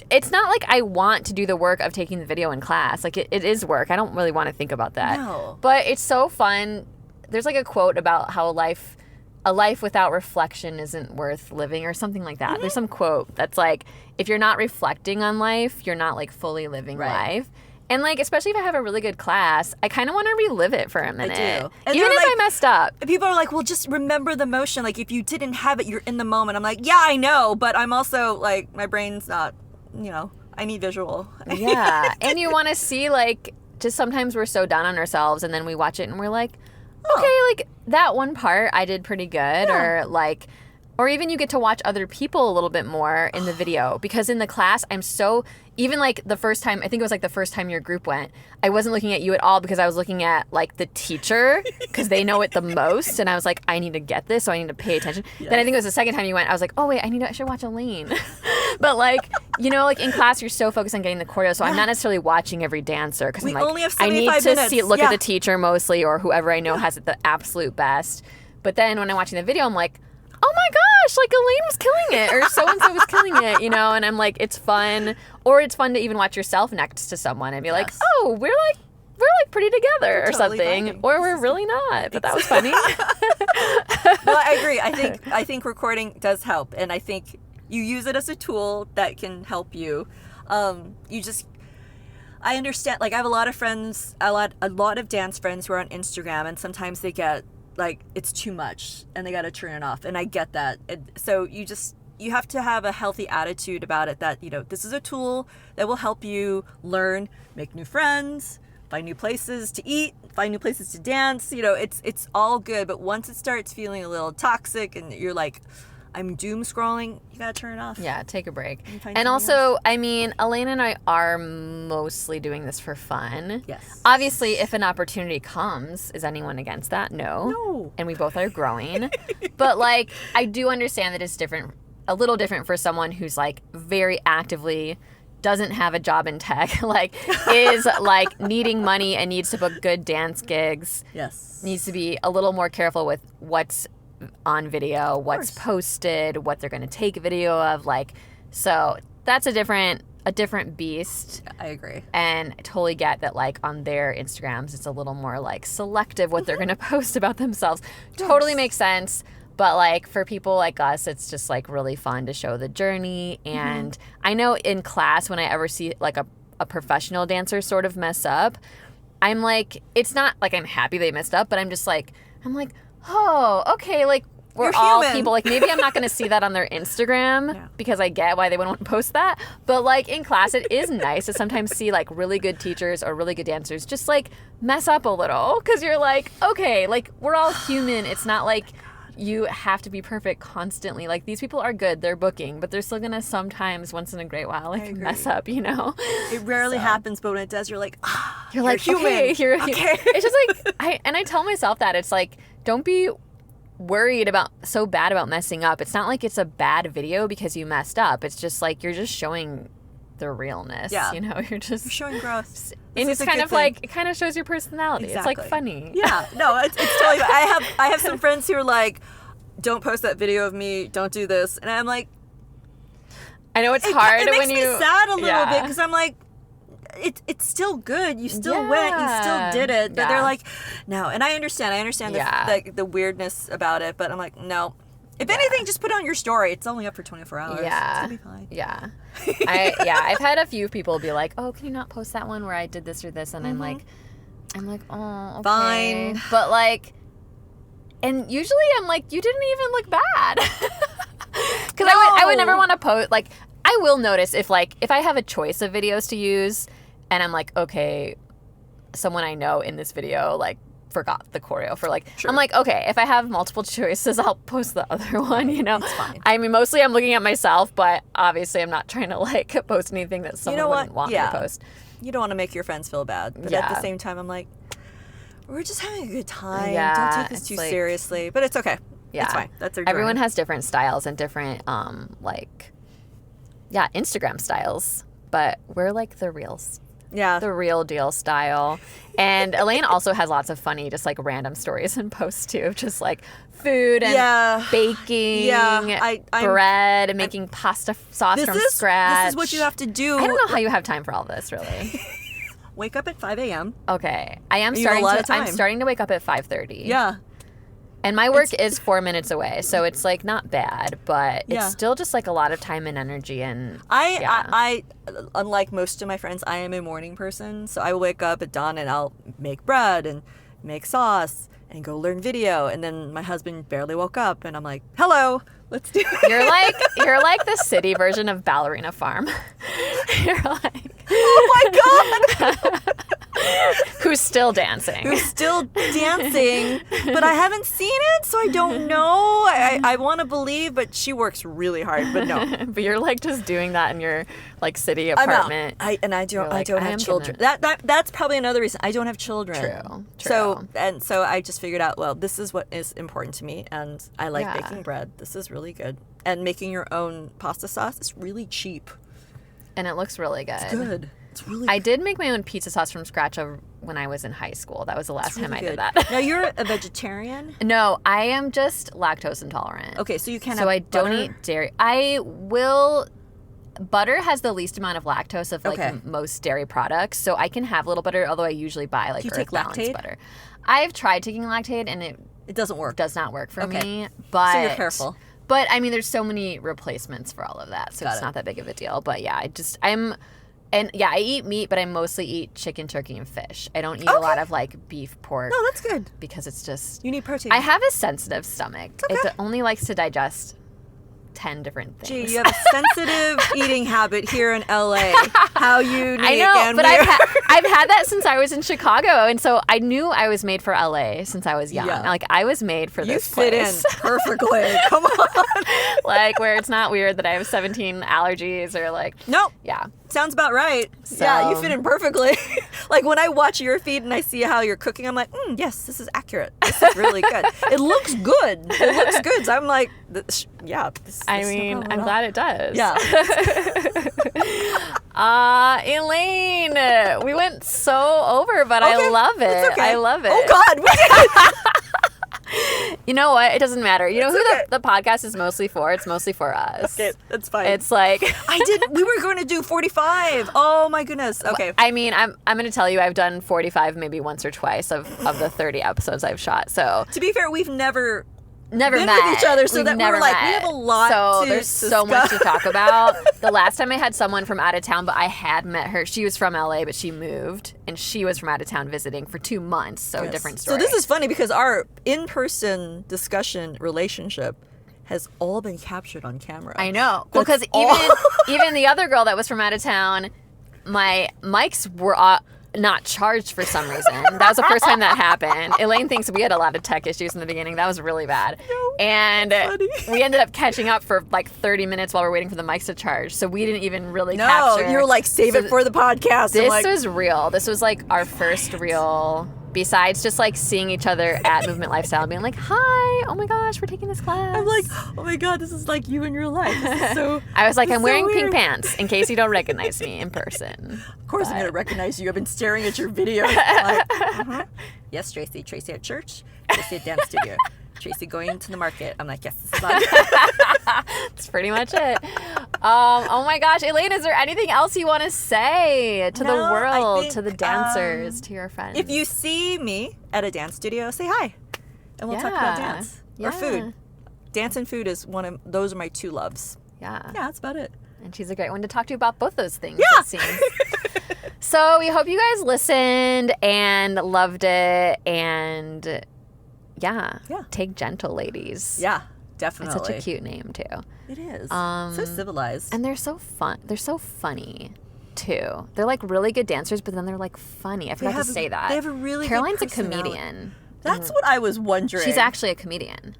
It's not like I want to do the work of taking the video in class. Like it is work. I don't really want to think about that. No. But it's so fun. There's like a quote about how a life without reflection isn't worth living or something like that. There's some quote that's like, if you're not reflecting on life, you're not like fully living life. And like, especially if I have a really good class, I kind of want to relive it for a minute. I do. And even if I messed up. People are like, well, just remember the motion. Like if you didn't have it, you're in the moment. I'm like, yeah, I know. But I'm also like, my brain's not, I need visual. Yeah. And you want to see like, just sometimes we're so down on ourselves and then we watch it and we're like, okay, like that one part I did pretty good, or even you get to watch other people a little bit more in the video, because in the class even like the first time, I think it was like the first time your group went, I wasn't looking at you at all because I was looking at like the teacher because they know it the most, and I was like, I need to get this, so I need to pay attention. Yes. Then I think it was the second time you went, I was like, oh wait, I should watch Elaine. But like, like in class you're so focused on getting the choreo, so I'm not necessarily watching every dancer because I'm like, only have I need 75 to minutes. look at the teacher mostly, or whoever I know has it the absolute best. But then when I'm watching the video, I'm like, oh my gosh, like Elaine was killing it, or so-and-so was killing it, and I'm like, it's fun. Or it's fun to even watch yourself next to someone and be like, oh, we're like pretty together or totally something. vibing. Or we're really not, but that was funny. No, I agree. I think recording does help, and I think you use it as a tool that can help you. I understand, like I have a lot of friends, a lot of dance friends who are on Instagram, and sometimes they get like it's too much and they got to turn it off, and I get that. So you have to have a healthy attitude about it, that this is a tool that will help you learn, make new friends, find new places to eat, find new places to dance. It's all good, but once it starts feeling a little toxic and you're like, I'm doom scrolling, you gotta turn it off. Yeah, take a break. And also, I mean, Elaine and I are mostly doing this for fun. Yes. Obviously, if an opportunity comes, is anyone against that? No. And we both are growing. But like, I do understand that it's different, a little different for someone who's like very actively doesn't have a job in tech, like is like needing money and needs to book good dance gigs. Yes. Needs to be a little more careful with what's on video, what's posted, what they're going to take video of, like, so that's a different beast. I agree. And I totally get that, like, on their Instagrams it's a little more like selective what they're going to post about themselves. Totally makes sense. But like for people like us, it's just like really fun to show the journey. And I know in class, when I ever see like a professional dancer sort of mess up, I'm like, it's not like I'm happy they messed up, but I'm like, oh, okay, like we're all people. Like maybe I'm not going to see that on their Instagram because I get why they wouldn't want to post that. But like in class, it is nice to sometimes see like really good teachers or really good dancers just like mess up a little, because you're like, okay, like we're all human. It's not like you have to be perfect constantly. Like these people are good, they're booking, but they're still going to sometimes, once in a great while, like mess up, It rarely happens, but when it does, you're like, you're like, human. Okay, okay. It's just like, I tell myself that it's like, don't be so bad about messing up. It's not like it's a bad video because you messed up. It's just like you're just showing the realness. Yeah. You're showing growth. And it's kind of like, it kind of shows your personality. Exactly. It's like funny. Yeah. No, it's totally. I have some friends who are like, don't post that video of me. Don't do this. And I'm like, I know it's hard it makes when me sad a little bit because I'm like, it's still good. You still went. You still did it. But they're like, no. And I understand. The weirdness about it. But I'm like, no. If anything, just put it on your story. It's only up for 24 hours. Yeah. It's going to be fine. Yeah. I've had a few people be like, oh, can you not post that one where I did this or this? And I'm like, oh, okay. Fine. But like, and usually I'm like, you didn't even look bad. Because I would never want to post, like, I will notice if I have a choice of videos to use and I'm like, okay, someone I know in this video, like, forgot the choreo for I'm like, okay, if I have multiple choices, I'll post the other one, It's fine. I mean, mostly I'm looking at myself, but obviously I'm not trying to post anything that someone wouldn't want me to post. You don't want to make your friends feel bad, but at the same time, I'm like, we're just having a good time. Yeah, don't take this too seriously, but it's okay. Yeah, it's fine. That's everyone has different styles and different Instagram styles, but we're like the reals. Yeah. The real deal style. And Elaine also has lots of funny, just like random stories and posts too. Just like food and baking, bread and making pasta sauce from scratch. This is what you have to do. I don't know how you have time for all this, really. Wake up at 5 a.m. Okay. I'm starting to wake up at 5:30. Yeah. And my work is 4 minutes away, so it's like not bad, but it's still just like a lot of time and energy. And I unlike most of my friends, I am a morning person, so I will wake up at dawn and I'll make bread and make sauce and go learn video. And then my husband barely woke up, and I'm like, "Hello, let's do it." You're like the city version of Ballerina Farm. You're like, oh my god. Who's still dancing, but I haven't seen it, so I don't know. I want to believe, but she works really hard, but no. But you're like just doing that in your like city apartment. I don't have children. That's probably another reason I don't have children. True. So I just figured out, well, this is what is important to me, and I like baking bread. This is really good, and making your own pasta sauce is really cheap, and it looks really good. It's good. I did make my own pizza sauce from scratch when I was in high school. That was the last time I did that. Now, you're a vegetarian? No, I am just lactose intolerant. Okay, so you can't have butter? So I don't eat dairy. I will... Butter has the least amount of lactose of most dairy products, so I can have a little butter, although I usually buy like Earth Balance butter. I've tried taking Lactaid, and it doesn't work. Does not work for me. But so you're careful. But I mean, there's so many replacements for all of that, so it's not that big of a deal. But yeah, I eat meat, but I mostly eat chicken, turkey, and fish. I don't eat a lot of like beef, pork. No, that's good. Because it's just... You need protein. I have a sensitive stomach. Okay. It only likes to digest 10 different things. Gee, you have a sensitive eating habit here in LA. How unique. I know, and but weird. I've had that since I was in Chicago, and so I knew I was made for LA since I was young. Yeah. Like, I was made for this place. You fit in perfectly. Come on. Like, where it's not weird that I have 17 allergies or like... Nope. Yeah. Sounds about right. So, yeah, you fit in perfectly. Like, when I watch your feed and I see how you're cooking, I'm like, yes, this is accurate. This is really good. It looks good. So I'm like, yeah. I'm glad it does. Yeah. Elaine, we went so over, but I love it. It's okay. I love it. Oh, God, we did. You know what? It doesn't matter. You know who the podcast is mostly for? It's mostly for us. Okay, that's fine. It's like... We were going to do 45. Oh, my goodness. Okay. I mean, I'm going to tell you, I've done 45 maybe once or twice of the 30 episodes I've shot, so... To be fair, we've never met with each other, so that we're like, we have a lot so to there's discuss. So much to talk about. The last time I had someone from out of town, but I had met her. She was from LA, but she moved, and she was from out of town visiting for 2 months, so different story. So this is funny because our in-person discussion relationship has all been captured on camera. I know. Well, because even the other girl that was from out of town, my mics were not charged for some reason. That was the first time that happened. Elaine thinks we had a lot of tech issues in the beginning. That was really bad. No, and we ended up catching up for like 30 minutes while we were waiting for the mics to charge. So we didn't even really capture. No, you were like, save it for the podcast. This was real. This was like our first real besides just like seeing each other at Movement Lifestyle and being like, hi, oh my gosh, we're taking this class. I'm like, oh my God, this is like you in real life. This is so I was like, this I'm is wearing so pink weird. pants in case you don't recognize me in person. Of course I'm going to recognize you. I've been staring at your videos. Like, yes, Tracy. Tracy at church. Tracy at dance studio. Tracy going to the market. I'm like, yes, this is on. That's pretty much it. Oh my gosh, Elaine, is there anything else you want to say to the No, I world, think, to the dancers, to your friends? If you see me at a dance studio, say hi. And we'll talk about Yeah. dance. Yeah. Or food. Dance and food is those are my two loves. Yeah. Yeah, that's about it. And she's a great one to talk to about both those things, Yeah. it seems. So we hope you guys listened and loved it. And yeah. Take gentle, ladies. Yeah, It's definitely. such a cute name, too. It is. Um, So civilized. And they're so fun. They're so funny, too. They're like really good dancers, but then they're like funny. I forgot to say that. They have a really Caroline's good a personality. comedian. That's what I was wondering. She's actually a comedian.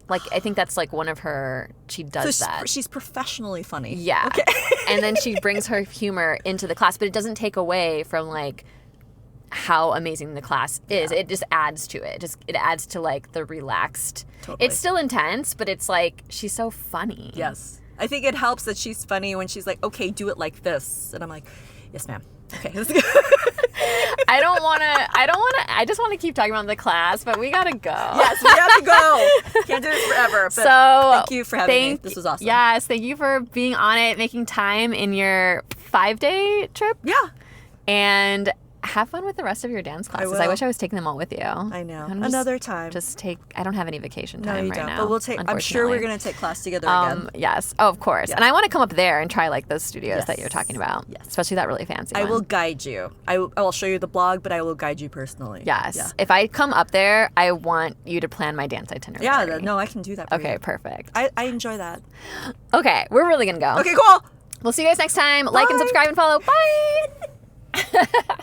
Like, I think that's like one of her, she does so that. she's professionally funny. Yeah. Okay. And then she brings her humor into the class, but it doesn't take away from like how amazing the class is. It just adds to it. It adds to like the relaxed. Totally. It's still intense, but it's like she's so funny. Yes. I think it helps that she's funny when she's like, okay, do it like this. And I'm like, yes, ma'am. Okay, let's go. I just want to keep talking about the class, but we got to go. Yes, we have to go. Can't do this forever. But So thank you for having me. This was awesome. Yes, thank you for being on it, making time in your 5-day trip. Yeah. And have fun with the rest of your dance classes. I will. wish I was taking them all with you. I know. I'm just- Another time. I don't have any vacation no, time you right don't. now. But we'll take. I'm sure we're unfortunately. going to take class together again. Yes. Oh, of course. Yeah. And I want to come up there and try like those studios that Yes. you're talking about. Yes. Especially that really fancy I one. will guide you. I will show you the blog, but I will guide you personally. Yes. Yeah. If I come up there, I want you to plan my dance itinerary. Yeah. No, I can do that. For Okay, you. perfect. I enjoy that. Okay, we're really going to go. Okay, cool. We'll see you guys next time. Like and Bye. subscribe and follow. Bye.